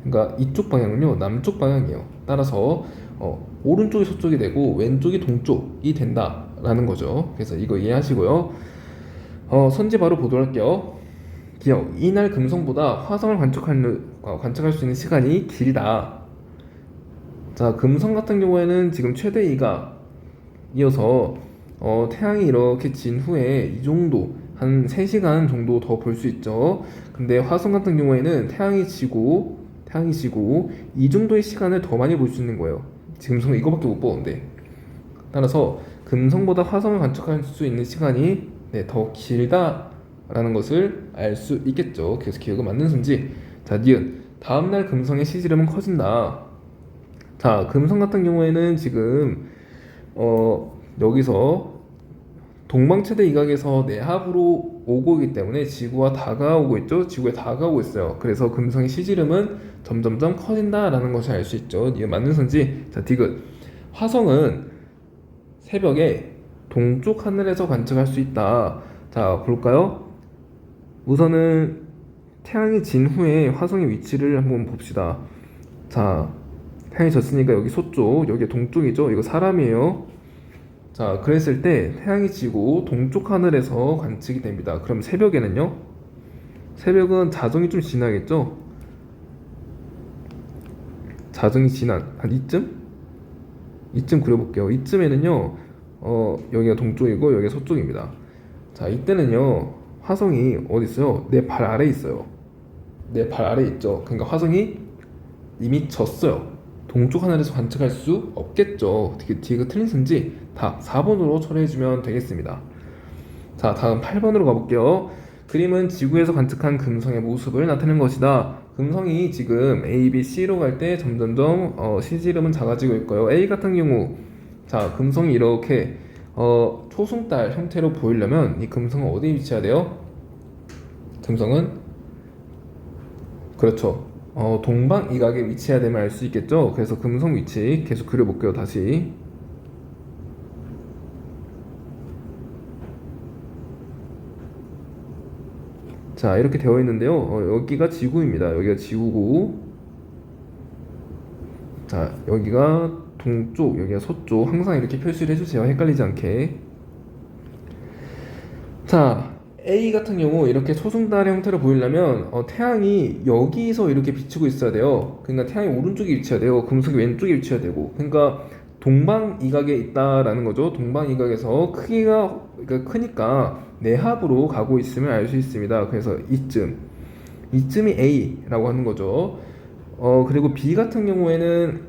그러니까 이쪽 방향은요, 남쪽 방향이에요. 따라서 오른쪽이 서쪽이 되고 왼쪽이 동쪽이 된다라는 거죠. 그래서 이거 이해하시고요. 선지 바로 보도록 할게요. 기억, 이날 금성보다 화성을 관측할 수 있는 시간이 길다. 자, 금성 같은 경우에는 지금 최대 이각이어서 태양이 이렇게 진 후에 이 정도 한 3시간 정도 더 볼 수 있죠. 근데 화성 같은 경우에는 태양이 지고 이 정도의 시간을 더 많이 볼 수 있는 거예요. 지금 성 이거밖에 못 보는데. 따라서 금성보다 화성을 관측할 수 있는 시간이 더 길다라는 것을 알 수 있겠죠. 그래서 기억은 맞는 선지. 자, 니은. 다음날 금성의 시지름은 커진다. 자, 금성 같은 경우에는 지금 여기서 동방 최대 이각에서 내압으로 오고 있기 때문에 지구와 다가오고 있죠. 지구에 다가오고 있어요. 그래서 금성의 시지름은 점점점 커진다라는 것을 알 수 있죠. 이게 맞는 선지. 자, 디귿. 화성은 새벽에 동쪽 하늘에서 관측할 수 있다. 자, 볼까요? 우선은 태양이 진 후에 화성의 위치를 한번 봅시다. 자, 태양이 졌으니까 여기 서쪽, 여기 동쪽이죠. 이거 사람이에요. 자, 그랬을 때 태양이 지고 동쪽 하늘에서 관측이 됩니다. 그럼 새벽에는요? 새벽은 자정이 좀 지나겠죠? 자정이 지난 한 이쯤 그려볼게요. 이쯤에는요, 여기가 동쪽이고 여기가 서쪽입니다. 자, 이때는요, 화성이 어디 있어요? 내 발 아래 있어요. 내 발 아래 있죠. 그러니까 화성이 이미 졌어요. 동쪽 하늘에서 관측할 수 없겠죠. 뒤가 틀린 선지 답 4번으로 처리해주면 되겠습니다. 자, 다음 8번으로 가볼게요. 그림은 지구에서 관측한 금성의 모습을 나타내는 것이다. 금성이 지금 A, B, C로 갈 때 점점점 시지름은 작아지고 있고요. A 같은 경우, 자, 금성이 이렇게 초승달 형태로 보이려면 이 금성은 어디에 위치해야 돼요? 금성은 그렇죠. 동방 이각에 위치해야 됨을 알 수 있겠죠. 그래서 금성 위치 계속 그려볼게요. 다시. 자, 이렇게 되어 있는데요. 여기가 지구입니다. 여기가 지구고, 자, 여기가 동쪽, 여기가 서쪽, 항상 이렇게 표시를 해주세요. 헷갈리지 않게. 자, A 같은 경우 이렇게 초승달 형태로 보이려면 태양이 여기서 이렇게 비치고 있어야 돼요. 그러니까 태양이 오른쪽에 위치해야 돼요. 금속이 왼쪽에 위치해야 되고. 그러니까 동방이각에 있다라는 거죠. 동방이각에서 크기가 그러니까 크니까 내합으로 가고 있음을 알 수 있습니다. 그래서 이쯤이 A라고 하는 거죠. 그리고 B 같은 경우에는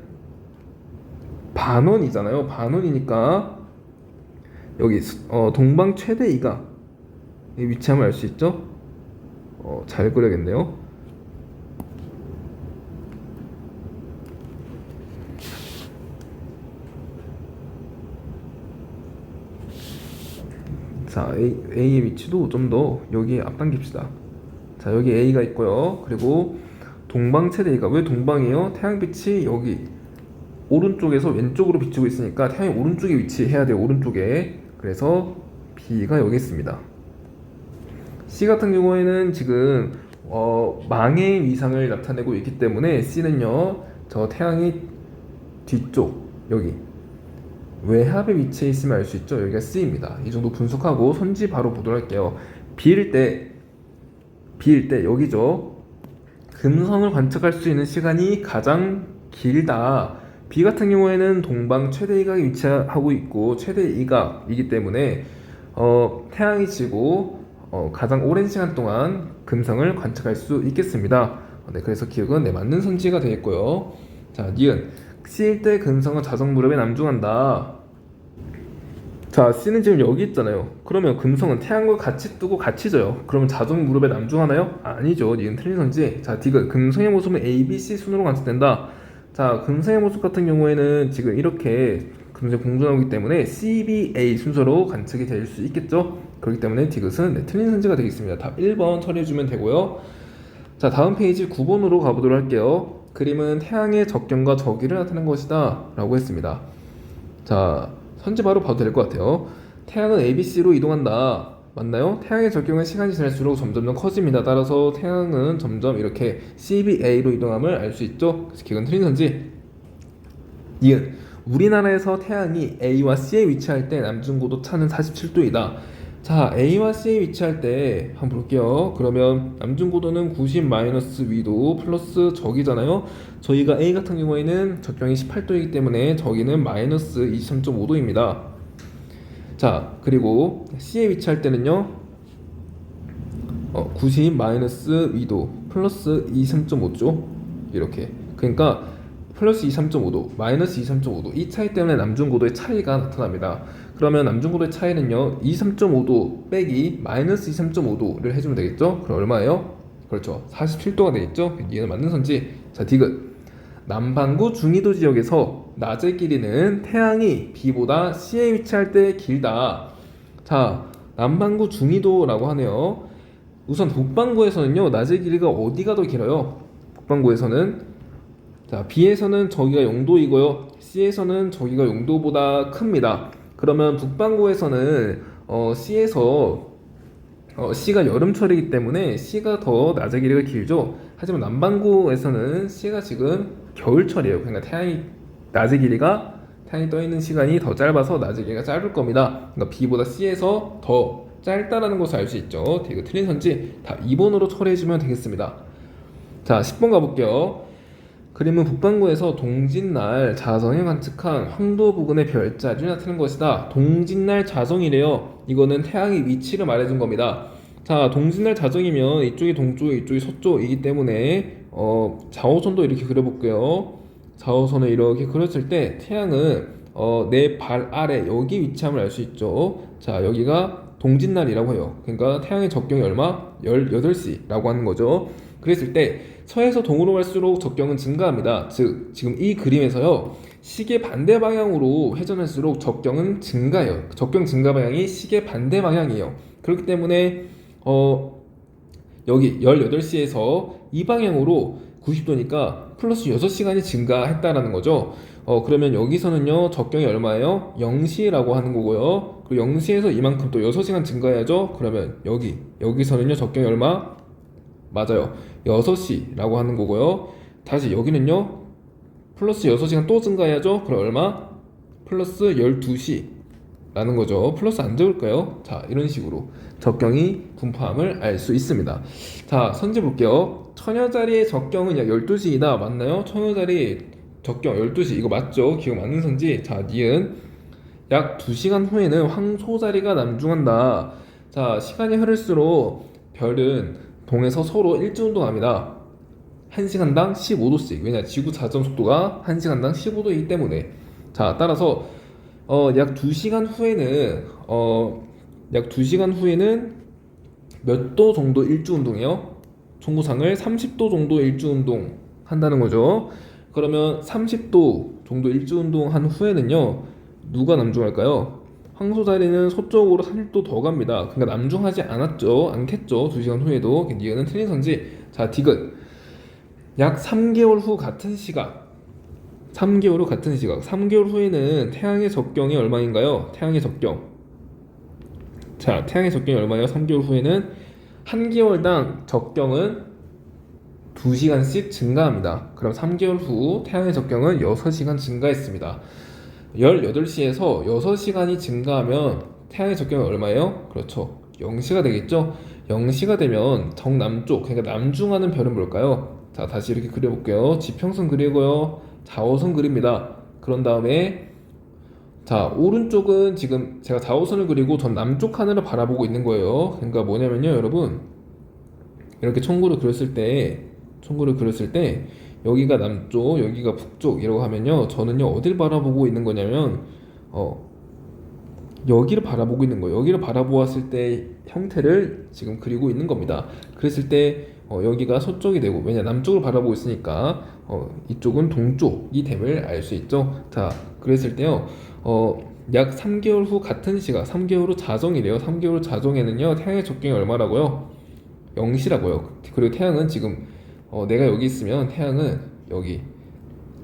반원이잖아요. 반원이니까 여기 동방 최대 이각 이 위치함을 알 수 있죠? 잘 그려야겠네요. 자, A의 위치도 좀 더 여기에 앞당깁시다. 자, 여기 A가 있고요. 그리고 동방 최대 이각. 왜 동방이에요? 태양빛이 여기 오른쪽에서 왼쪽으로 비추고 있으니까 태양이 오른쪽에 위치해야 돼요. 오른쪽에. 그래서 B가 여기 있습니다. C 같은 경우에는 지금 망의 위상을 나타내고 있기 때문에 C는요, 저 태양이 뒤쪽 여기 외합에 위치해 있으면 알 수 있죠. 여기가 C입니다. 이 정도 분석하고 선지 바로 보도록 할게요. B일 때 여기죠. 금성을 관측할 수 있는 시간이 가장 길다. B 같은 경우에는 동방 최대 이각에 위치하고 있고 최대 이각이기 때문에 태양이 지고 가장 오랜 시간 동안 금성을 관측할 수 있겠습니다. 네, 그래서 기억은 맞는 선지가 되겠고요. 자, 니은 C일 때 금성은 자정 무렵에 남중한다. 자, C는 지금 여기 있잖아요. 그러면 금성은 태양과 같이 뜨고 같이 져요. 그러면 자정 무렵에 남중하나요? 아니죠. 니은 틀린 선지. 자, D가 금성의 모습은 A, B, C 순으로 관측된다. 자, 금성의 모습 같은 경우에는 지금 이렇게 금성이 공존하기 때문에 C, B, A 순서로 관측이 될 수 있겠죠. 그렇기 때문에 디귿은 틀린 선지가 되겠습니다. 답 1번 처리해주면 되고요. 자, 다음 페이지 9번으로 가보도록 할게요. 그림은 태양의 적경과 적위를 나타낸 것이다 라고 했습니다. 자, 선지 바로 봐도 될 것 같아요. 태양은 ABC로 이동한다. 맞나요? 태양의 적경은 시간이 지날수록 점점 커집니다. 따라서 태양은 점점 이렇게 CBA로 이동함을 알 수 있죠. 그래서 기억은 틀린 선지. 니은 우리나라에서 태양이 A와 C에 위치할 때 남중고도 차는 47도이다. 자, A와 C에 위치할 때 한번 볼게요. 그러면 남중고도는 90-위도 플러스 적이잖아요. 저희가 A 같은 경우에는 적경이 18도이기 때문에 적이는 마이너스 23.5도입니다. 자, 그리고 C에 위치할 때는요 90-위도 플러스 23.5죠. 이렇게. 그러니까 플러스 23.5도, 마이너스 23.5도 이 차이 때문에 남중고도의 차이가 나타납니다. 그러면 남중고도의 차이는요 23.5도 빼기 마이너스 23.5도를 해주면 되겠죠? 그럼 얼마예요? 그렇죠, 47도가 되겠죠? 얘는 맞는 선지. 자, 디귿 남반구 중위도 지역에서 낮의 길이는 태양이 B보다 C에 위치할 때 길다. 자, 남반구 중위도라고 하네요. 우선 북반구에서는요 낮의 길이가 어디가 더 길어요? 북반구에서는 자, B에서는 저기가 0도이고요. C에서는 저기가 0도보다 큽니다. 그러면 북반구에서는 C에서 C가 여름철이기 때문에 C가 더 낮의 길이가 길죠. 하지만 남반구에서는 C가 지금 겨울철이에요. 그러니까 태양이 떠 있는 시간이 더 짧아서 낮의 길이가 짧을 겁니다. 그러니까 B보다 C에서 더 짧다라는 것을 알 수 있죠. 이거 틀린 선지 다 2번으로 처리해주면 되겠습니다. 자, 10번 가볼게요. 그림은 북반구에서 동짓날 자정에 관측한 황도 부근의 별자리를 나타낸 것이다. 동짓날 자정이래요. 이거는 태양의 위치를 말해준 겁니다. 자, 동짓날 자정이면 이쪽이 동쪽, 이쪽이 서쪽이기 때문에 자오선도 이렇게 그려볼게요. 자오선을 이렇게 그렸을 때 태양은 내 발 아래 여기 위치함을 알 수 있죠. 자, 여기가 동짓날이라고 해요. 그러니까 태양의 적경이 얼마? 18시라고 하는 거죠. 그랬을 때 서에서 동으로 갈수록 적경은 증가합니다. 즉 지금 이 그림에서요 시계 반대 방향으로 회전할수록 적경은 증가해요. 적경 증가 방향이 시계 반대 방향이에요. 그렇기 때문에 여기 18시에서 이 방향으로 90도니까 플러스 6시간이 증가했다라는 거죠. 그러면 여기서는요 적경이 얼마예요? 0시라고 하는 거고요. 그리고 0시에서 이만큼 또 6시간 증가해야죠. 그러면 여기서는요 적경이 얼마? 맞아요, 6시라고 하는 거고요. 다시 여기는요 플러스 6시간 또 증가해야죠. 그럼 얼마? 플러스 12시라는 거죠. 플러스 안 적을까요? 자, 이런 식으로 적경이 분포함을 알 수 있습니다. 자, 선제 볼게요. 처녀자리의 적경은 약 12시이다. 맞나요? 처녀자리 적경 12시. 이거 맞죠? 기억 맞는 선지? 자, 니은 약 2시간 후에는 황소자리가 남중한다. 자, 시간이 흐를수록 별은 동에서 서로 일주운동합니다. 1시간당 15도씩. 왜냐? 지구 자전 속도가 1시간당 15도이기 때문에. 자, 따라서 약 2시간 후에는 약 2시간 후에는 몇 도 정도 일주운동해요? 총구상을 30도 정도 일주운동 한다는 거죠. 그러면 30도 정도 일주운동 한 후에는요, 누가 남중할까요? 황소자리는 서쪽으로 30도 더 갑니다. 그러니까 남중하지 않겠죠. 2시간 후에도. 이거는 틀린 선지. 자, 디귿. 약 3개월 후 같은 시각. 3개월 후 같은 시각. 3개월 후에는 태양의 적경이 얼마인가요? 태양의 적경. 자, 태양의 적경이 얼마예요? 3개월 후에는 한 개월당 적경은 2시간씩 증가합니다. 그럼 3개월 후 태양의 적경은 6시간 증가했습니다. 18시에서 6시간이 증가하면 태양의 적경은 얼마예요? 그렇죠. 0시가 되겠죠? 0시가 되면 정남쪽, 그러니까 남중하는 별은 뭘까요? 자, 다시 이렇게 그려볼게요. 지평선 그리고요. 자오선 그립니다. 그런 다음에 자, 오른쪽은 지금 제가 자오선을 그리고 전 남쪽 하늘을 바라보고 있는 거예요. 그러니까 뭐냐면요, 여러분. 이렇게 청구를 그렸을 때 여기가 남쪽, 여기가 북쪽이라고 하면요. 저는요, 어딜 바라보고 있는 거냐면 여기를 바라보고 있는 거예요. 여기를 바라보았을 때 형태를 지금 그리고 있는 겁니다. 그랬을 때 여기가 서쪽이 되고, 왜냐 남쪽을 바라보고 있으니까 이쪽은 동쪽이 됨을 알 수 있죠. 자, 그랬을 때요. 약 3개월 후 같은 시각, 3개월 후 자정이래요. 3개월 후 자정에는요, 태양의 적경이 얼마라고요? 0시라고요. 그리고 태양은 지금 내가 여기 있으면 태양은 여기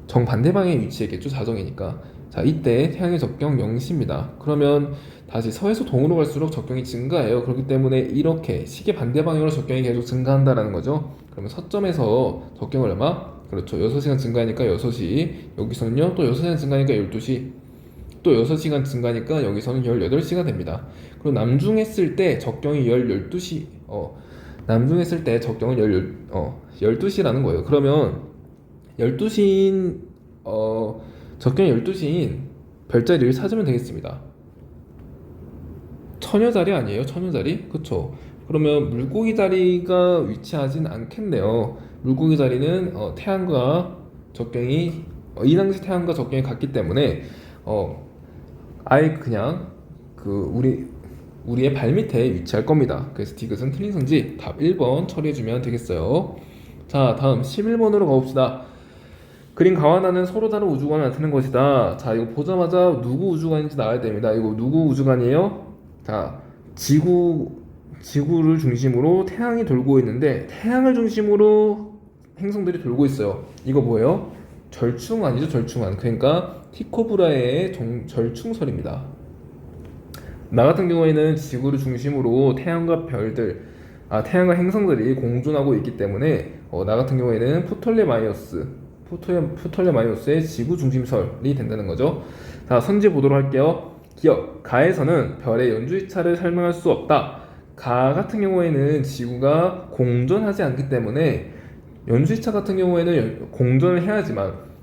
정반대 방향에 위치했겠죠. 자정이니까. 자, 이때 태양의 적경 0시입니다. 그러면 다시 서에서 동으로 갈수록 적경이 증가해요. 그렇기 때문에 이렇게 시계 반대 방향으로 적경이 계속 증가한다라는 거죠. 그러면 서점에서 적경을 얼마? 그렇죠. 6시간 증가하니까 6시. 여기서는요, 또 6시간 증가하니까 12시. 또 6시간 증가하니까 여기서는 18시가 됩니다. 그리고 남중했을 때 적경이 12시, 남중했을 때 적경은 12시라는 거예요. 그러면 12시인, 적경이 12시인 별자리를 찾으면 되겠습니다. 처녀자리 아니에요? 처녀자리? 그쵸? 그러면 물고기 자리가 위치하진 않겠네요. 물고기 자리는 태양과 적경이 이 당시 태양과 적경이 같기 때문에 아예 그냥 우리의 발밑에 위치할 겁니다. 그래서 디귿은 틀린 선지 답 1번 처리해주면 되겠어요. 자, 다음 11번으로 가봅시다. 그림 가와나는 서로 다른 우주관을 나타낸 것이다. 자, 이거 보자마자 누구 우주관인지 나와야 됩니다. 이거 누구 우주관이에요? 자, 지구를 중심으로 태양이 돌고 있는데 태양을 중심으로 행성들이 돌고 있어요. 이거 뭐예요? 절충안이죠, 절충안. 그러니까 티코브라의 절충설입니다. 나 같은 경우에는 지구를 중심으로 태양과 행성들이 공존하고 있기 때문에 나 같은 경우에는 프톨레마이오스의 지구 중심설이 된다는 거죠. 자, 선지 보도록 할게요. 기억, 가에서는 별의 연주이차를 설명할 수 없다. 가 같은 경우에는 지구가 공전하지 않기 때문에 연주이차 같은 경우에는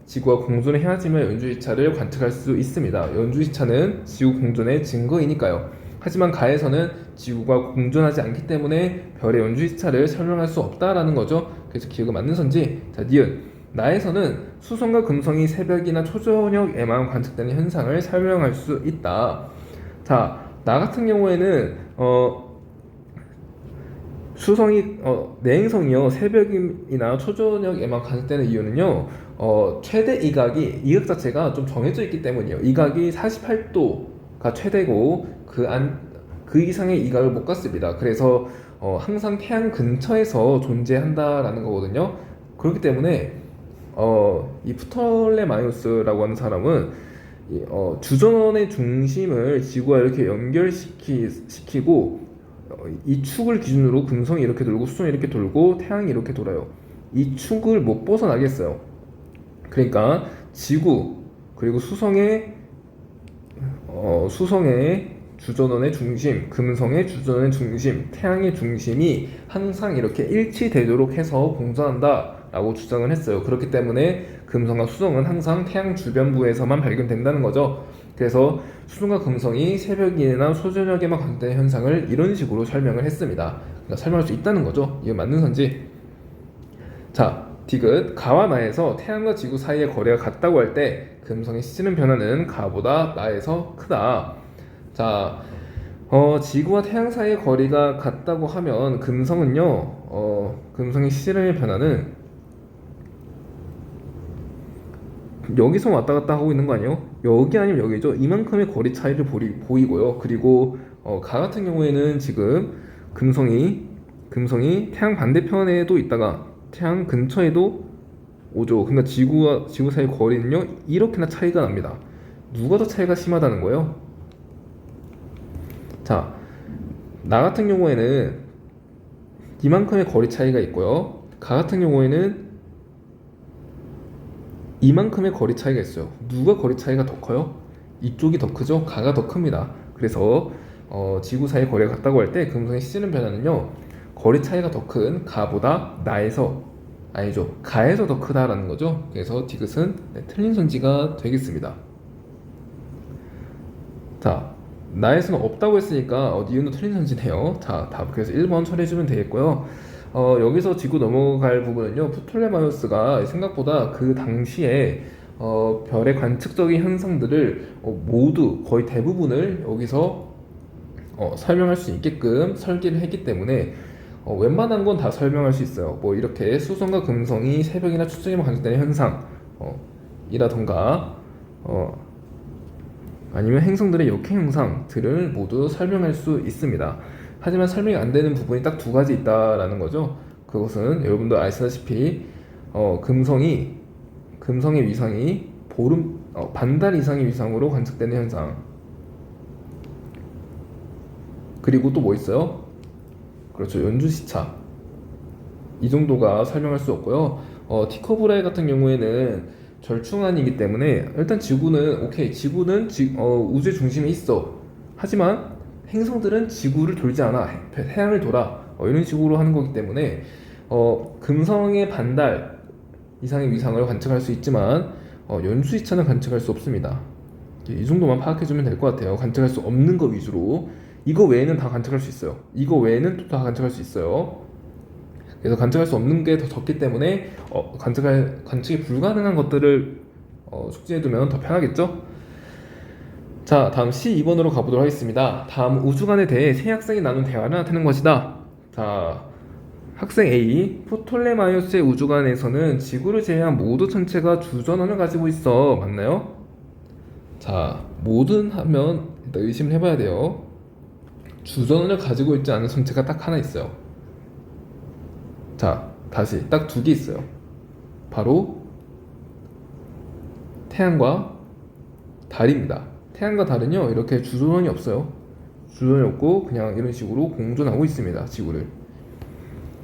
지구가 공전을 해야지만 연주이차를 관측할 수 있습니다. 연주이차는 지구 공전의 증거이니까요. 하지만 가에서는 지구가 공전하지 않기 때문에 별의 연주이차를 설명할 수 없다라는 거죠. 그래서 기억이 맞는 선지. 자, 니은. 나에서는 수성과 금성이 새벽이나 초저녁에만 관측되는 현상을 설명할 수 있다. 자, 나 같은 경우에는 내행성이요 새벽이나 초저녁에만 관측되는 이유는요, 최대 이각 자체가 좀 정해져 있기 때문이에요. 이각이 48도가 최대고 그 이상의 이각을 못 갖습니다. 그래서 항상 태양 근처에서 존재한다라는 거거든요. 그렇기 때문에 이 프톨레마이오스라고 하는 사람은 주전원의 중심을 지구와 이렇게 연결시키고 이 축을 기준으로 금성이 이렇게 돌고 수성이 이렇게 돌고 태양이 이렇게 돌아요. 이 축을 못 벗어나겠어요. 그러니까 지구 그리고 수성의 주전원의 중심, 금성의 주전원의 중심, 태양의 중심이 항상 이렇게 일치되도록 해서 공전한다라고 주장을 했어요. 그렇기 때문에 금성과 수성은 항상 태양 주변부에서만 발견된다는 거죠. 그래서 수성과 금성이 새벽이나 소저녁에만 관찰되는 현상을 이런 식으로 설명을 했습니다. 그러니까 설명할 수 있다는 거죠. 이거 맞는 선지. 자, 디귿. 가와 나에서 태양과 지구 사이의 거리가 같다고 할 때 금성의 시지는 변화는 가보다 나에서 크다. 자, 지구와 태양 사이의 거리가 같다고 하면 금성의 시지름의 변화는 여기서 왔다 갔다 하고 있는 거 아니에요? 여기 아니면 여기죠. 이만큼의 거리 차이를 보이고요. 그리고 가 같은 경우에는 지금 금성이 태양 반대편에도 있다가 태양 근처에도 오죠. 그러니까 지구와 지구 사이 거리는요 이렇게나 차이가 납니다. 누가 더 차이가 심하다는 거예요? 자, 나 같은 경우에는 이만큼의 거리 차이가 있고요. 가 같은 경우에는 이만큼의 거리 차이가 있어요. 누가 거리 차이가 더 커요? 이쪽이 더 크죠? 가가 더 큽니다. 그래서 지구 사이 거리가 같다고 할 때 금성의 시지름 변화는요 거리 차이가 더 큰 가보다 가에서 더 크다라는 거죠. 그래서 디귿은 틀린 선지가 되겠습니다. 자, 나에서는 없다고 했으니까 니은도 틀린 선지네요. 자, 답 그래서 1번 처리해주면 되겠고요. 여기서 짚고 넘어갈 부분은요, 프톨레마이오스가 생각보다 그 당시에 별의 관측적인 현상들을 모두 거의 대부분을 여기서 설명할 수 있게끔 설계를 했기 때문에 웬만한 건 다 설명할 수 있어요. 뭐 이렇게 수성과 금성이 새벽이나 추정에만 관측되는 현상 이라던가 아니면 행성들의 역행 현상들을 모두 설명할 수 있습니다. 하지만 설명이 안 되는 부분이 딱 두 가지 있다라는 거죠. 그것은 여러분도 아시다시피 금성의 위상이 반달 이상의 위상으로 관측되는 현상. 그리고 또 뭐 있어요? 그렇죠, 연주시차. 이 정도가 설명할 수 없고요. 티커브라이 같은 경우에는 절충안이기 때문에 일단 지구는 우주의 중심에 있어. 하지만 행성들은 지구를 돌지 않아. 태양을 돌아. 이런 식으로 하는 거기 때문에 금성의 반달 이상의 위상을 관측할 수 있지만 연수시차는 관측할 수 없습니다. 이 정도만 파악해주면 될 것 같아요. 관측할 수 없는 거 위주로. 이거 외에는 다 관측할 수 있어요. 이거 외에는 또 다 관측할 수 있어요. 그래서 관측할 수 없는 게 더 적기 때문에 관측이 불가능한 것들을 숙지해두면 더 편하겠죠? 자, 다음 C2번으로 가보도록 하겠습니다. 다음 우주관에 대해 세 학생이 나눈 대화를 나타낸 것이다. 자, 학생 A, 프톨레마이오스의 우주관에서는 지구를 제외한 모두 천체가 주전원을 가지고 있어. 맞나요? 자, 모든 하면 일단 의심을 해봐야 돼요. 주전원을 가지고 있지 않은 천체가 딱 하나 있어요. 자, 다시 딱 두 개 있어요. 바로 태양과 달입니다. 태양과 달은요 이렇게 주전원이 없어요. 주전원이 없고 그냥 이런 식으로 공존하고 있습니다, 지구를.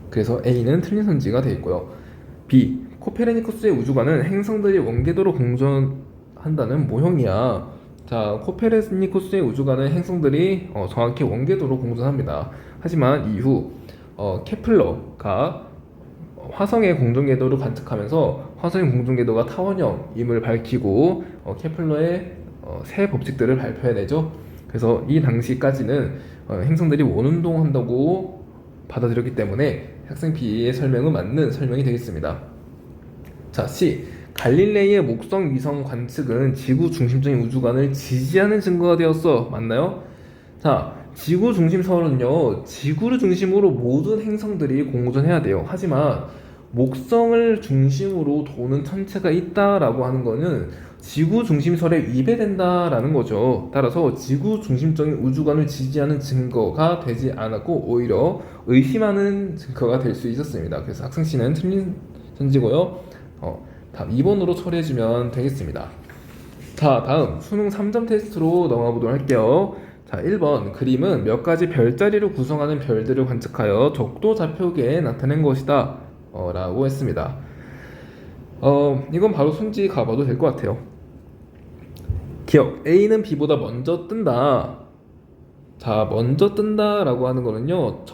그래서 A는 틀린 선지가 되어 있고요. B, 코페르니쿠스의 우주관은 행성들이 원궤도로 공전한다는 모형이야. 자, 코페르니쿠스의 우주관은 행성들이 정확히 원궤도로 공전합니다. 하지만 이후 케플러가 화성의 공전궤도를 관측하면서 화성의 공전궤도가 타원형임을 밝히고 케플러의 새 법칙들을 발표해내죠. 그래서 이 당시까지는 행성들이 원운동한다고 받아들였기 때문에 학생 B의 설명은 맞는 설명이 되겠습니다. 자, C, 갈릴레이의 목성 위성 관측은 지구 중심적인 우주관을 지지하는 증거가 되었어. 맞나요? 자, 지구 중심선은요 지구를 중심으로 모든 행성들이 공전해야 돼요. 하지만 목성을 중심으로 도는 천체가 있다라고 하는 거는 지구 중심설에 위배된다라는 거죠. 따라서 지구 중심적인 우주관을 지지하는 증거가 되지 않았고 오히려 의심하는 증거가 될 수 있었습니다. 그래서 학생 C는 틀린 선지고요. 다음 2번으로 처리해주면 되겠습니다. 자, 다음 수능 3점 테스트로 넘어가 보도록 할게요. 자, 1번 그림은 몇 가지 별자리를 구성하는 별들을 관측하여 적도 좌표계에 나타낸 것이다 라고 했습니다. 이건 바로 손지 가봐도 될 것 같아요. 기억, A는 B보다 먼저 뜬다. 자, 먼저 뜬다라고 하는 거는요,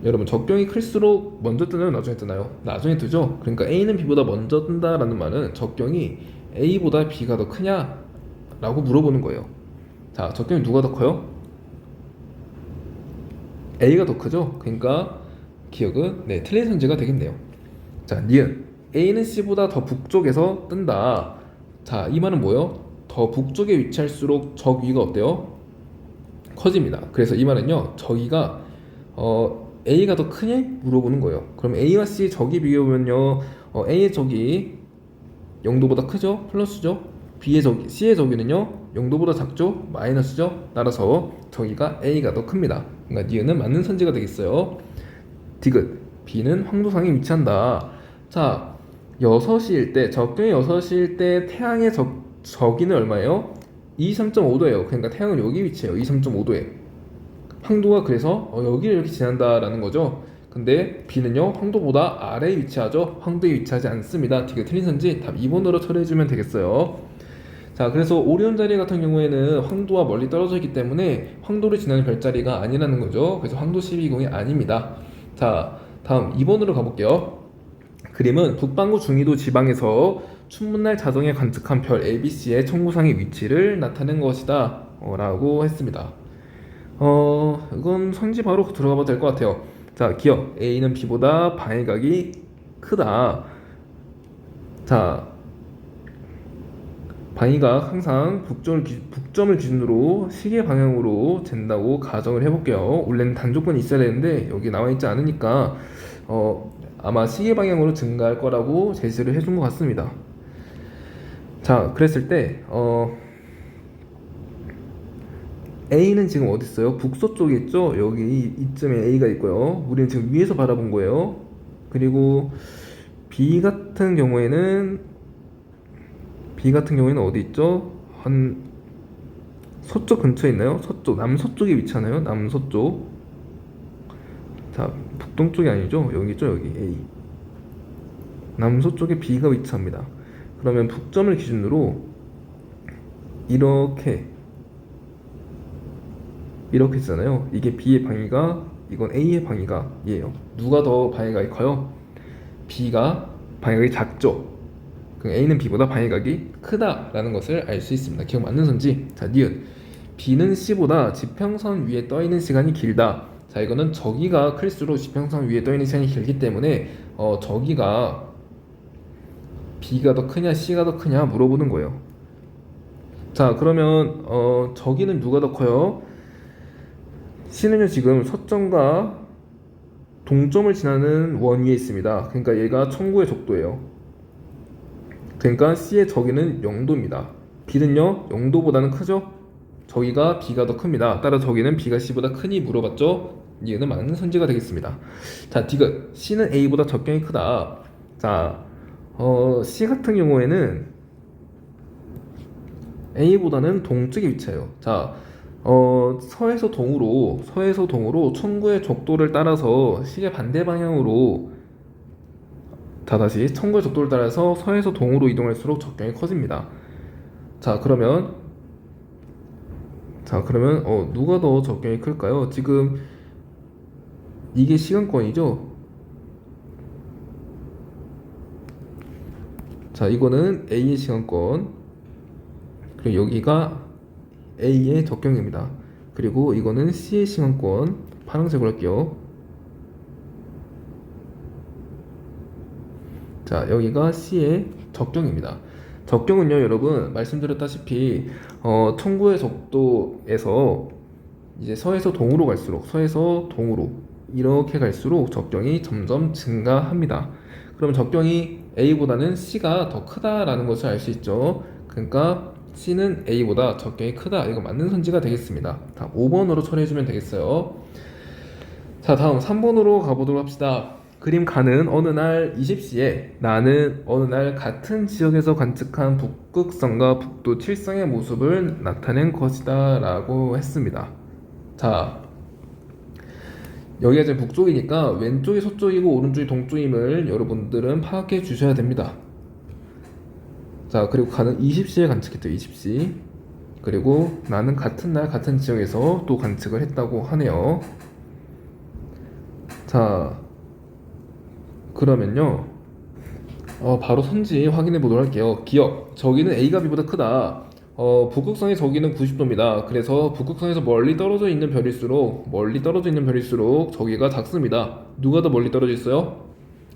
여러분 적경이 클수록 먼저 뜨나요? 나중에 뜨나요? 나중에 뜨죠? 그러니까 A는 B보다 먼저 뜬다라는 말은 적경이 A보다 B가 더 크냐? 라고 물어보는 거예요. 자, 적경이 누가 더 커요? A가 더 크죠? 그러니까 기억은 네, 틀린 선지가 되겠네요. 자, 니은 A는 C보다 더 북쪽에서 뜬다. 자, 이 말은 뭐예요? 더 북쪽에 위치할수록 적위가 어때요? 커집니다. 그래서 이 말은요, 저기가 A가 더 크냐? 물어보는 거예요. 그럼 A와 C 적이 비교하면요, A의 적이 0도보다 크죠? 플러스죠? C의 적이는요, 0도보다 작죠? 마이너스죠? 따라서 저기가 A가 더 큽니다. 그러니까 니은은 맞는 선지가 되겠어요. 디귿, B는 황도상에 위치한다. 자, 6시일 때, 적경이 6시일 때 태양의 적이는 얼마예요? 23.5도예요. 그러니까 태양은 여기 위치해요. 23.5도에. 황도가 그래서 여기를 이렇게 지난다라는 거죠. 근데 B는요, 황도보다 아래에 위치하죠. 황도에 위치하지 않습니다. 디귿 틀린 선지 답 2번으로 처리해주면 되겠어요. 자, 그래서 오리온 자리 같은 경우에는 황도와 멀리 떨어져 있기 때문에 황도를 지나는 별자리가 아니라는 거죠. 그래서 황도 12공이 아닙니다. 자, 다음 2번으로 가볼게요. 그림은 북반구 중위도 지방에서 춘문날 자정에 관측한 별 ABC의 청구상의 위치를 나타낸 것이다 라고 했습니다. 이건 선지 바로 들어가 봐도 될 것 같아요. 자, 기억 A는 B보다 방해각이 크다. 자, 방위각 항상 북점을 기준으로 시계 방향으로 잰다고 가정을 해볼게요. 원래는 단조건이 있어야 되는데 여기 나와 있지 않으니까 아마 시계 방향으로 증가할 거라고 제시를 해준 것 같습니다. 자, 그랬을 때 A는 지금 어디 있어요? 북서쪽에 있죠? 여기 이쯤에 A가 있고요. 우리는 지금 위에서 바라본 거예요. 그리고 B 같은 경우에는 어디 있죠? 한 서쪽 근처에 있나요? 서쪽, 남서쪽에 위치하나요? 남서쪽. 자, 북동쪽이 아니죠? 여기 있죠? 여기 A. 남서쪽에 B가 위치합니다. 그러면 북점을 기준으로 이렇게 있잖아요. 이게 B의 방위가, 이건 A의 방위가이에요. 누가 더 방위각이 커요? B가 방위각이 작죠. A는 B보다 방위각이 크다라는 것을 알 수 있습니다. 기억 맞는 선지. 자, 니은 B는 C보다 지평선 위에 떠 있는 시간이 길다. 자, 이거는 저기가 클수록 지평선 위에 떠 있는 시간이 길기 때문에 저기가 B가 더 크냐 C가 더 크냐 물어보는 거예요. 자, 그러면 저기는 누가 더 커요? C는요, 지금 서점과 동점을 지나는 원 위에 있습니다. 그러니까 얘가 청구의 적도예요. 그러니까 C의 저기는 0도입니다. B는요, 0도보다는 크죠? 저기가 B가 더 큽니다. 따라 저기는 B가 C보다 크니 물어봤죠? 얘는 맞는 선지가 되겠습니다. 자, 디귿 C는 A보다 적경이 크다. 자, C 같은 경우에는 A보다는 동쪽에 위치해요. 자, 서에서 동으로 청구의 적도를 따라서 시계 반대 방향으로, 자, 다시 청구의 적도를 따라서 서에서 동으로 이동할수록 적경이 커집니다. 자, 그러면 누가 더 적경이 클까요? 지금 이게 시간권이죠? 자, 이거는 A의 시간권, 그리고 여기가 A의 적경입니다. 그리고 이거는 C의 시간권, 파란색으로 할게요. 자, 여기가 C의 적경입니다. 적경은요, 여러분 말씀드렸다시피 청구의 적도에서 이제 서에서 동으로 이렇게 갈수록 적경이 점점 증가합니다. 그러면 적경이 A보다는 C가 더 크다라는 것을 알 수 있죠. 그러니까 C는 A보다 적경이 크다. 이거 맞는 선지가 되겠습니다. 다음 5번으로 처리해주면 되겠어요. 자, 다음 3번으로 가보도록 합시다. 그림 가는 어느 날 20시에 나는 어느 날 같은 지역에서 관측한 북극성과 북두 칠성의 모습을 나타낸 것이다 라고 했습니다. 자, 여기가 이제 북쪽이니까 왼쪽이 서쪽이고 오른쪽이 동쪽임을 여러분들은 파악해 주셔야 됩니다. 자, 그리고 가는 20시에 관측했죠. 20시. 그리고 나는 같은 날 같은 지역에서 또 관측을 했다고 하네요. 자, 그러면요, 바로 선지 확인해 보도록 할게요. 기억, 저기는 A가 B보다 크다. 북극성의 저기는 90도입니다. 그래서 북극성에서 멀리 떨어져 있는 별일수록 저기가 작습니다. 누가 더 멀리 떨어져 있어요?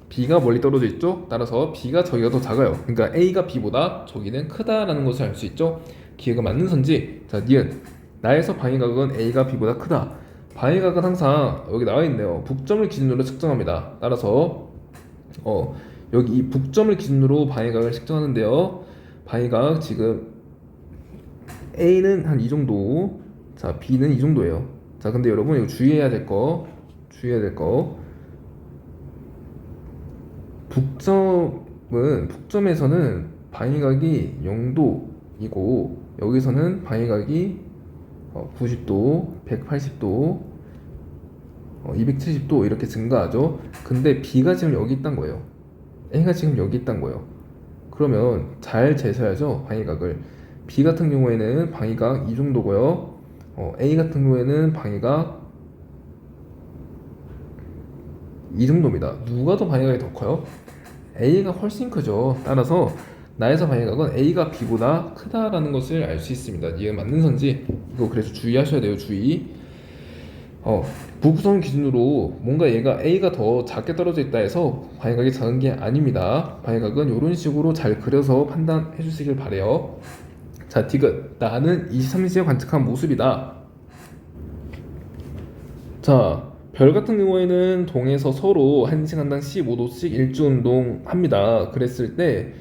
B가 멀리 떨어져 있죠? 따라서 B가 저기가 더 작아요. 그러니까 A가 B보다 저기는 크다라는 것을 알 수 있죠? 기회가 맞는 선지. 자, 니은, 나에서 방위각은 A가 B보다 크다. 방위각은 항상 여기 나와 있네요. 북점을 기준으로 측정합니다. 따라서 여기 이 북점을 기준으로 방위각을 측정하는데요. 방위각 지금 A는 한 이 정도, 자 B는 이 정도예요. 자, 근데 여러분 이거 주의해야 될 거, 북점에서는 방위각이 0도이고 여기서는 방위각이 90도, 180도, 270도 이렇게 증가하죠. 근데 B가 지금 여기 있단 거예요. A가 지금 여기 있단 거예요. 그러면 잘 재셔야죠, 방위각을. B 같은 경우에는 방위각 이 정도고요. A 같은 경우에는 방위각 이 정도입니다. 누가 더 방위각이 더 커요? A가 훨씬 크죠. 따라서 나에서 방위각은 A가 B보다 크다라는 것을 알 수 있습니다. 이게 맞는 선지. 이거 그래서 주의하셔야 돼요. 주의. 북극성 기준으로 뭔가 얘가 A가 더 작게 떨어져 있다 해서 방위각이 작은 게 아닙니다. 방위각은 이런 식으로 잘 그려서 판단해 주시길 바래요. 자, 디귿, 나는 23시에 관측한 모습이다. 자, 별 같은 경우에는 동에서 서로 1시간당 15도씩 일주운동 합니다. 그랬을 때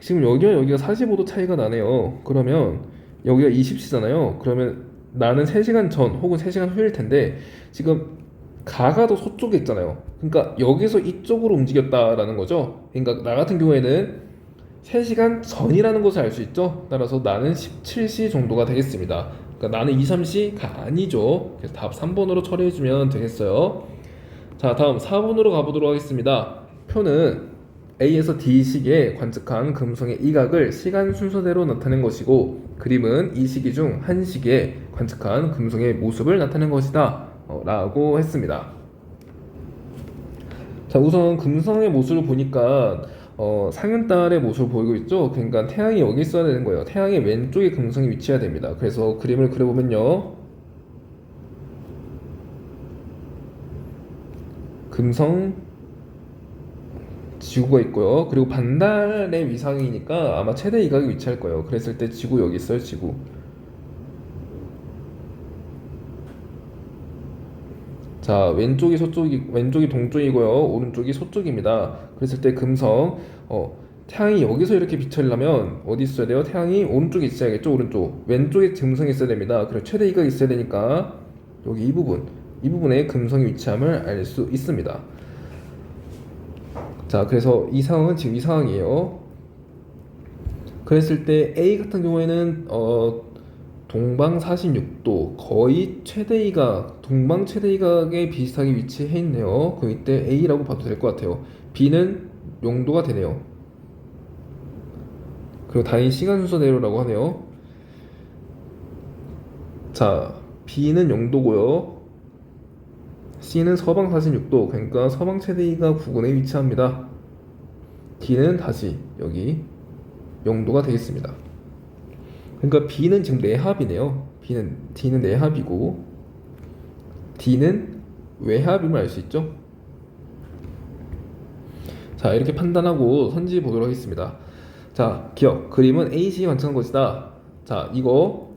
지금 여기가 45도 차이가 나네요. 그러면 여기가 20시잖아요. 그러면 나는 3시간 전 혹은 3시간 후일 텐데 지금 가가 더 서쪽에 있잖아요. 그러니까 여기서 이쪽으로 움직였다라는 거죠. 그러니까 나 같은 경우에는 3시간 전이라는 것을 알 수 있죠. 따라서 나는 17시 정도가 되겠습니다. 그러니까 나는 2, 3시가 아니죠. 그래서 답 3번으로 처리해주면 되겠어요. 자, 다음 4번으로 가보도록 하겠습니다. 표는 A에서 D시기에 관측한 금성의 이각을 시간 순서대로 나타낸 것이고 그림은 이 시기 중 한 시기에 관측한 금성의 모습을 나타낸 것이다 라고 했습니다. 자, 우선 금성의 모습을 보니까 상윤달의 모습을 보이고 있죠. 그러니까 태양이 여기 있어야 되는 거예요. 태양의 왼쪽에 금성이 위치해야 됩니다. 그래서 그림을 그려보면요, 금성, 지구가 있고요. 그리고 반달의 위상이니까 아마 최대 이각이 위치할 거예요. 그랬을 때 지구 여기 있어요. 지구. 자, 왼쪽이 동쪽이고요. 오른쪽이 서쪽입니다. 그랬을 때 금성, 태양이 여기서 이렇게 비춰려면 어디 있어야 돼요? 태양이 오른쪽에 있어야겠죠? 오른쪽. 왼쪽에 금성이 있어야 됩니다. 그리고 최대 이각이 있어야 되니까 여기 이 부분에 금성이 위치함을 알 수 있습니다. 자, 그래서 이 상황은 지금 이 상황이에요. 그랬을 때 A 같은 경우에는 동방 46도, 거의 최대이각, 동방 최대이각에 비슷하게 위치해 있네요. 그럼 이때 A라고 봐도 될 것 같아요. B는 용도가 되네요. 그리고 당연히 시간 순서대로라고 하네요. 자, B는 용도고요. C는 서방 46도, 그러니까 서방 최대이각 부근에 위치합니다. D는 다시 여기 용도가 되겠습니다. 그러니까 B는 지금 내합이네요. D는 내합이고 D는 외합임을 알 수 있죠. 자, 이렇게 판단하고 선지 보도록 하겠습니다. 자, 기억, 그림은 A식이 관측한 것이다. 자, 이거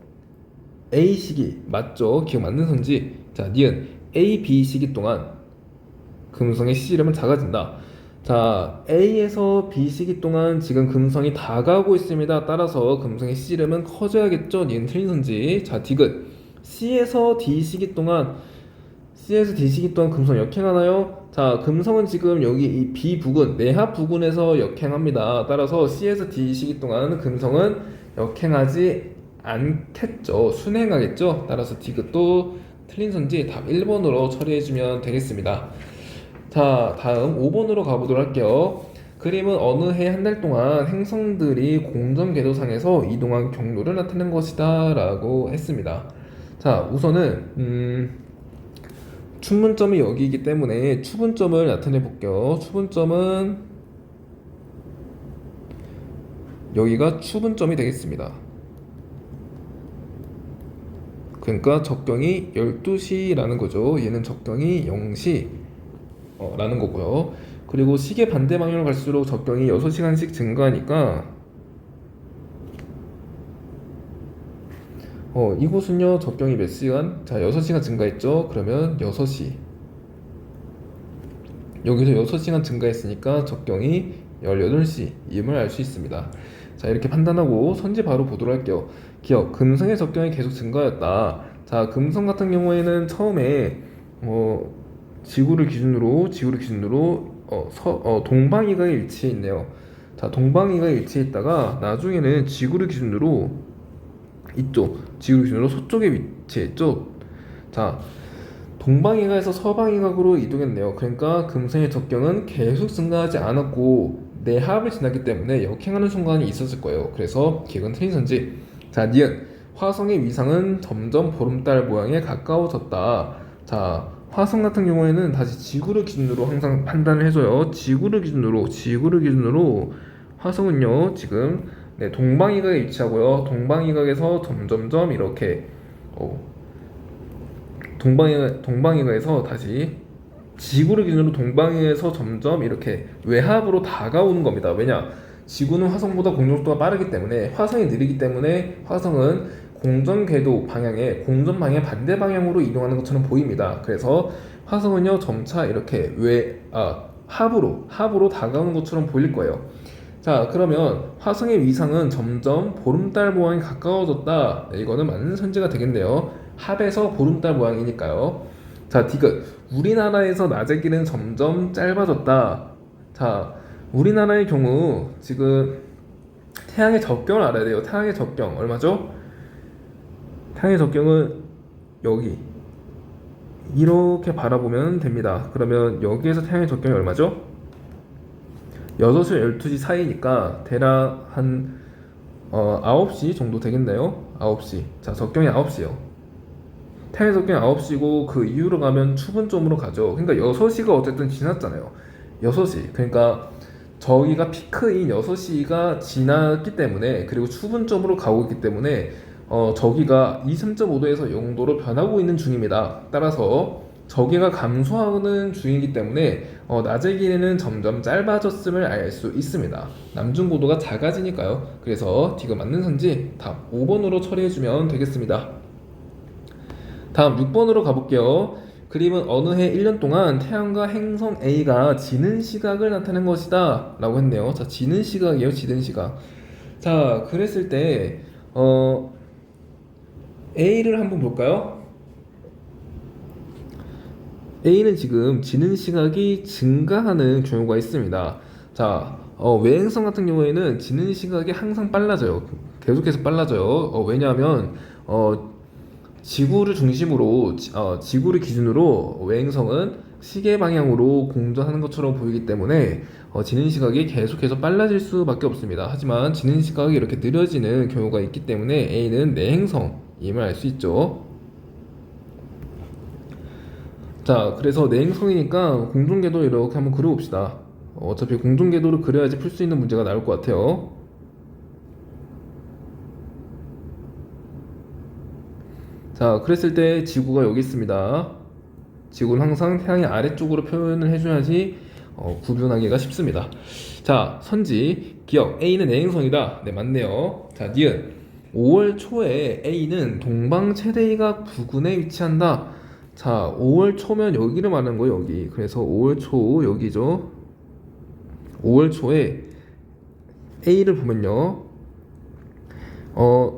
A식이 맞죠? 기억 맞는 선지. 자, 니은 A, B 시기 동안 금성의 C름은 작아진다. 자, A에서 B 시기 동안 지금 금성이 다 가고 있습니다. 따라서 금성의 C름은 커져야겠죠? 니은 틀린 선지. 자, 디귿, C에서 D 시기 동안 금성 역행하나요? 자, 금성은 지금 여기 이 B 부근, 내합 부근에서 역행합니다. 따라서 C에서 D 시기 동안 금성은 역행하지 않겠죠. 순행하겠죠. 따라서 디귿도 틀린 선지 답 1번으로 처리해주면 되겠습니다. 자, 다음 5번으로 가보도록 할게요. 그림은 어느 해 한 달 동안 행성들이 공전 궤도상에서 이동한 경로를 나타낸 것이다 라고 했습니다. 자, 우선은 추문점이 여기이기 때문에 추분점을 나타내 볼게요. 추분점은 여기가 추분점이 되겠습니다. 그러니까 적경이 12시라는 거죠. 얘는 적경이 0시 라는 거고요. 그리고 시계 반대 방향으로 갈수록 적경이 6시간씩 증가하니까 이곳은요 적경이 몇 시간? 자, 6시간 증가했죠. 그러면 6시, 여기서 6시간 증가했으니까 적경이 18시임을 알 수 있습니다. 자, 이렇게 판단하고 선지 바로 보도록 할게요. 기억, 금성의 적경이 계속 증가했다. 자, 금성 같은 경우에는 처음에 지구를 기준으로 동방위가 위치해 있네요. 자, 동방위가 위치해 있다가 나중에는 지구를 기준으로 지구를 기준으로 서쪽에 위치했죠. 자, 동방위가에서 서방위각으로 이동했네요. 그러니까 금성의 적경은 계속 증가하지 않았고 내합을 지났기 때문에 역행하는 순간이 있었을 거예요. 그래서 기억은 틀린 선지. 자, 니은, 화성의 위상은 점점 보름달 모양에 가까워졌다. 자, 화성 같은 경우에는 다시 지구를 기준으로 항상 판단을 해줘요. 지구를 기준으로 화성은요 지금 동방위각에 위치하고요. 동방위각에서 점점점 이렇게 동방위가에서 다시 지구를 기준으로 동방위에서 점점 이렇게 외합으로 다가오는 겁니다. 왜냐? 지구는 화성보다 공전속도가 빠르기 때문에, 화성이 느리기 때문에 화성은 공전 방향 반대 방향으로 이동하는 것처럼 보입니다. 그래서 화성은요 점차 이렇게 합으로 다가오는 것처럼 보일 거예요. 자, 그러면 화성의 위상은 점점 보름달 모양이 가까워졌다. 네, 이거는 맞는 선지가 되겠네요. 합에서 보름달 모양이니까요. 자, 디귿, 우리나라에서 낮의 길은 점점 짧아졌다. 자, 우리나라의 경우 지금 태양의 적경을 알아야 돼요. 태양의 적경 얼마죠? 태양의 적경은 여기 이렇게 바라보면 됩니다. 그러면 여기에서 태양의 적경이 얼마죠? 6시와 12시 사이니까 대략 한 9시 정도 되겠네요. 9시. 자, 적경이 9시요. 태양의 적경이 9시고 그 이후로 가면 추분점으로 가죠. 그러니까 6시가 어쨌든 지났잖아요. 6시. 그러니까 저기가 피크인 6시가 지났기 때문에, 그리고 추분점으로 가고 있기 때문에 저기가 23.5도에서 0도로 변하고 있는 중입니다. 따라서 저기가 감소하는 중이기 때문에 낮의 길이는 점점 짧아졌음을 알 수 있습니다. 남중고도가 작아지니까요. 그래서 D가 맞는 선지 답 5번으로 처리해주면 되겠습니다. 다음 6번으로 가볼게요. 그림은 어느 해 1년 동안 태양과 행성 A가 지는 시각을 나타낸 것이다 라고 했네요. 자, 지는 시각이에요. 지는 시각. 자, 그랬을 때 A를 한번 볼까요? A는 지금 지는 시각이 증가하는 경우가 있습니다. 자, 외행성 같은 경우에는 지는 시각이 항상 빨라져요. 계속해서 빨라져요. 왜냐하면 지구를 기준으로 외행성은 시계 방향으로 공전하는 것처럼 보이기 때문에 지는 시각이 계속해서 빨라질 수밖에 없습니다. 하지만 지는 시각이 이렇게 느려지는 경우가 있기 때문에 A는 내행성임을 알 수 있죠. 자, 그래서 내행성이니까 공중궤도 이렇게 한번 그려봅시다. 어차피 공중궤도를 그려야지 풀 수 있는 문제가 나올 것 같아요. 자, 그랬을 때 지구가 여기 있습니다. 지구는 항상 태양의 아래쪽으로 표현을 해줘야지 구분하기가 쉽습니다. 자, 선지, 기억, A는 내행성이다. 네, 맞네요. 자, 니은, 5월 초에 A는 동방 최대이각 부근에 위치한다. 자, 5월 초면 여기를 말하는 거예요, 여기. 그래서 5월 초, 여기죠. 5월 초에 A를 보면요.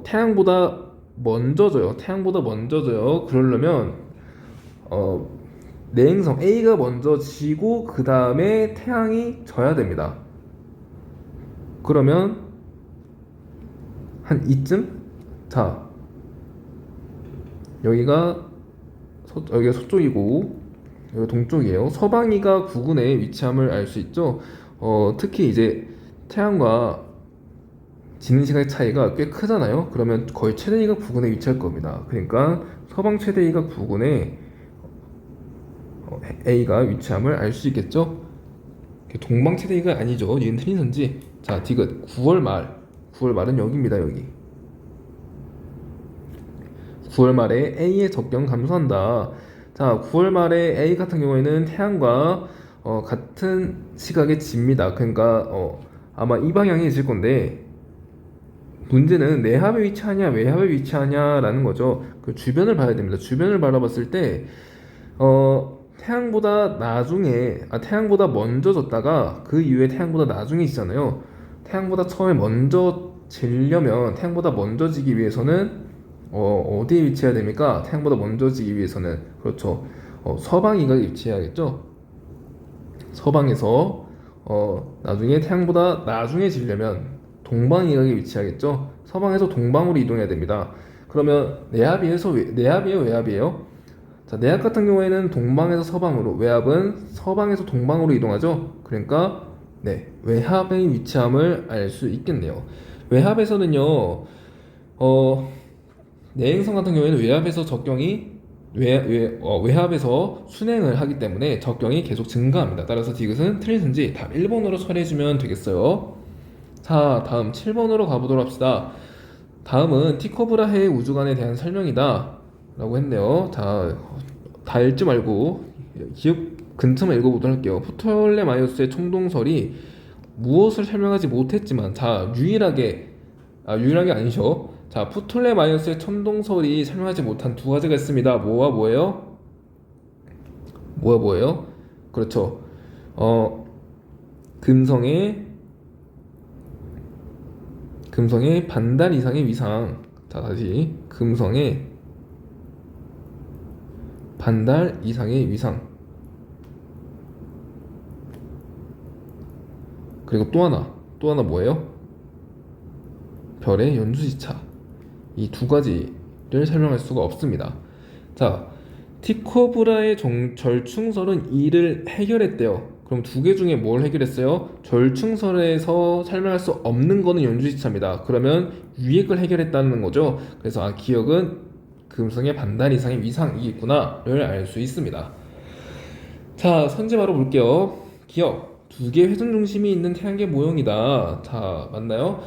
태양보다 먼저 져요. 그러려면 내행성 A가 먼저 지고 그 다음에 태양이 져야 됩니다. 그러면 한 이쯤? 자, 여기가 여기가 서쪽이고 여기가 동쪽이에요. 서방이가 부근의 위치함을 알 수 있죠. 특히 이제 태양과 지는 시간의 차이가 꽤 크잖아요. 그러면 거의 최대이각 부근에 위치할 겁니다. 그러니까 서방 최대이각 부근에 A가 위치함을 알 수 있겠죠. 동방 최대이각 아니죠. 얘는 틀린 선지. 자, 디귿 9월 말은 여기입니다. 여기 9월 말에 A의 적경 감소한다. 자, 9월 말에 A 같은 경우에는 태양과 같은 시각에 집니다. 그러니까 아마 이 방향이 있을 건데 문제는 내합에 위치하냐 외합에 위치하냐라는 거죠. 그 주변을 봐야 됩니다. 주변을 바라봤을 때 태양보다 태양보다 먼저 졌다가 그 이후에 태양보다 나중에 지잖아요. 태양보다 처음에 먼저 지려면 태양보다 먼저 지기 위해서는 어디에 위치해야 됩니까? 태양보다 먼저 지기 위해서는 그렇죠. 서방이각에 위치해야겠죠. 서방에서 나중에 태양보다 나중에 지려면 동방이각에 위치하겠죠. 서방에서 동방으로 이동해야 됩니다. 그러면 내합이에요, 외합이에요? 자, 내합 같은 경우에는 동방에서 서방으로, 외합은 서방에서 동방으로 이동하죠. 그러니까 외합의 위치함을 알 수 있겠네요. 외합에서는요, 내행성 같은 경우에는 외합에서 적경이 외합에서 순행을 하기 때문에 적경이 계속 증가합니다. 따라서 디귿은 틀린 선지 답 1번으로 처리해주면 되겠어요. 자, 다음 7번으로 가보도록 합시다. 다음은 티커브라해의 우주관에 대한 설명이다 라고 했네요. 자, 다 읽지 말고 기억 근처만 읽어보도록 할게요. 프톨레마이오스의 총동설이 무엇을 설명하지 못했지만, 자, 유일하게 아니죠. 자, 프톨레마이오스의 총동설이 설명하지 못한 두 가지가 있습니다. 뭐와 뭐예요? 그렇죠. 금성의 반달 이상의 위상. 자, 다시 금성의 반달 이상의 위상. 그리고 또 하나 뭐예요? 별의 연주지차. 이 두 가지를 설명할 수가 없습니다. 자, 티코브라의 절충설은 이를 해결했대요. 그럼 두 개 중에 뭘 해결했어요? 절충설에서 설명할 수 없는 거는 연주지차입니다. 그러면 위에 걸 해결했다는 거죠. 그래서 기억은 금성의 반달 이상의 위상이 있구나를 알 수 있습니다. 자, 선지 바로 볼게요. 기억, 두 개의 회전 중심이 있는 태양계 모형이다. 자, 맞나요?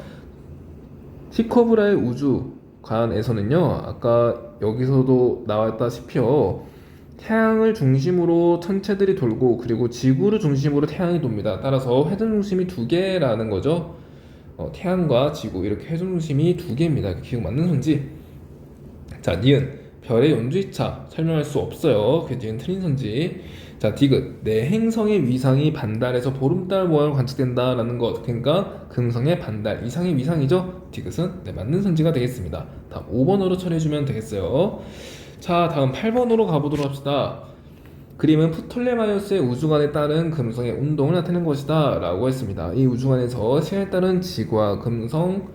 티커브라의 우주관에서는요, 아까 여기서도 나왔다시피요, 태양을 중심으로 천체들이 돌고 그리고 지구를 중심으로 태양이 돕니다. 따라서 회전 중심이 두 개라는 거죠. 태양과 지구 이렇게 회전 중심이 두 개입니다. 기억 맞는 선지. 자, 니은 별의 연주이차 설명할 수 없어요. 그 니은 틀린 선지. 자, 디귿 내행성의 위상이 반달에서 보름달 모양으로 관측된다라는 것. 그러니까 금성의 반달 이상의 위상이죠. 디귿은 맞는 선지가 되겠습니다. 다음 5번으로 처리해주면 되겠어요. 자, 다음 8번으로 가보도록 합시다. 그림은 프톨레마이오스의 우주관에 따른 금성의 운동을 나타낸 것이다 라고 했습니다. 이 우주관에서 시간에 따른 지구와 금성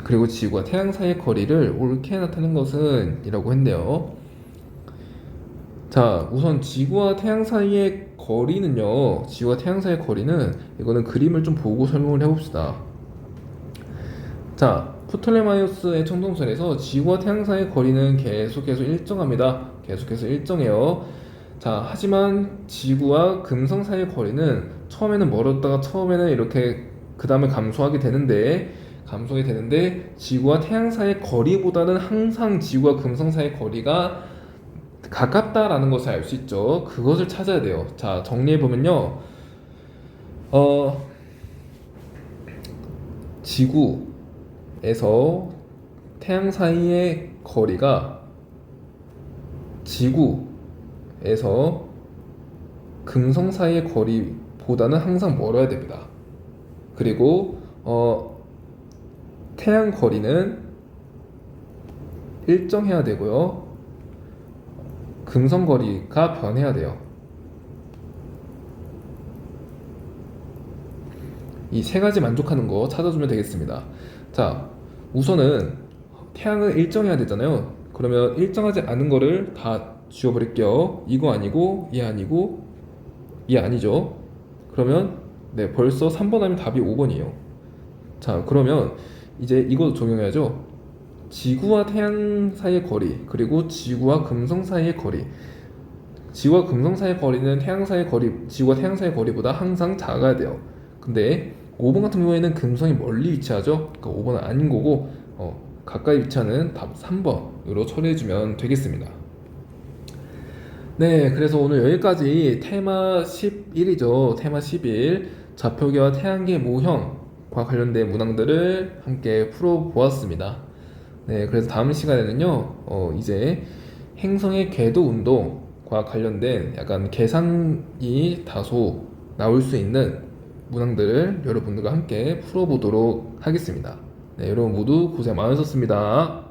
그리고 지구와 태양 사이의 거리를 옳게 나타낸 것은 이라고 했네요. 자, 우선 지구와 태양 사이의 거리는요, 이거는 그림을 좀 보고 설명을 해봅시다. 자, 프톨레마이오스의 총동설에서 지구와 태양 사이의 거리는 계속해서 일정합니다. 계속해서 일정해요. 자, 하지만 지구와 금성 사이의 거리는 처음에는 멀었다가 처음에는 이렇게 그 다음에 감소하게 되는데 지구와 태양 사이의 거리보다는 항상 지구와 금성 사이의 거리가 가깝다라는 것을 알 수 있죠. 그것을 찾아야 돼요. 자, 정리해보면요, 지구에서 태양 사이의 거리가 지구에서 금성 사이의 거리보다는 항상 멀어야 됩니다. 그리고 태양 거리는 일정해야 되고요. 금성 거리가 변해야 돼요. 이 세 가지 만족하는 거 찾아주면 되겠습니다. 자, 우선은 태양은 일정해야 되잖아요. 그러면 일정하지 않은 거를 다 지워버릴게요. 이거 아니고, 얘 아니고, 얘 아니죠. 그러면 네, 벌써 3번 하면 답이 5번이에요. 자, 그러면 이제 이거 적용해야죠. 지구와 태양 사이의 거리, 그리고 지구와 금성 사이의 거리. 지구와 금성 사이의 거리는 태양 사이의 거리, 지구와 태양 사이의 거리보다 항상 작아야 돼요. 근데 5번 같은 경우에는 금성이 멀리 위치하죠. 그러니까 5번은 아닌 거고, 가까이 위치하는 답 3번으로 처리해주면 되겠습니다. 네, 그래서 오늘 여기까지 테마 11이죠. 테마 11. 좌표계와 태양계 모형과 관련된 문항들을 함께 풀어보았습니다. 네, 그래서 다음 시간에는요, 이제 행성의 궤도 운동과 관련된 약간 계산이 다소 나올 수 있는 문항들을 여러분들과 함께 풀어보도록 하겠습니다. 네, 여러분 모두 고생 많으셨습니다.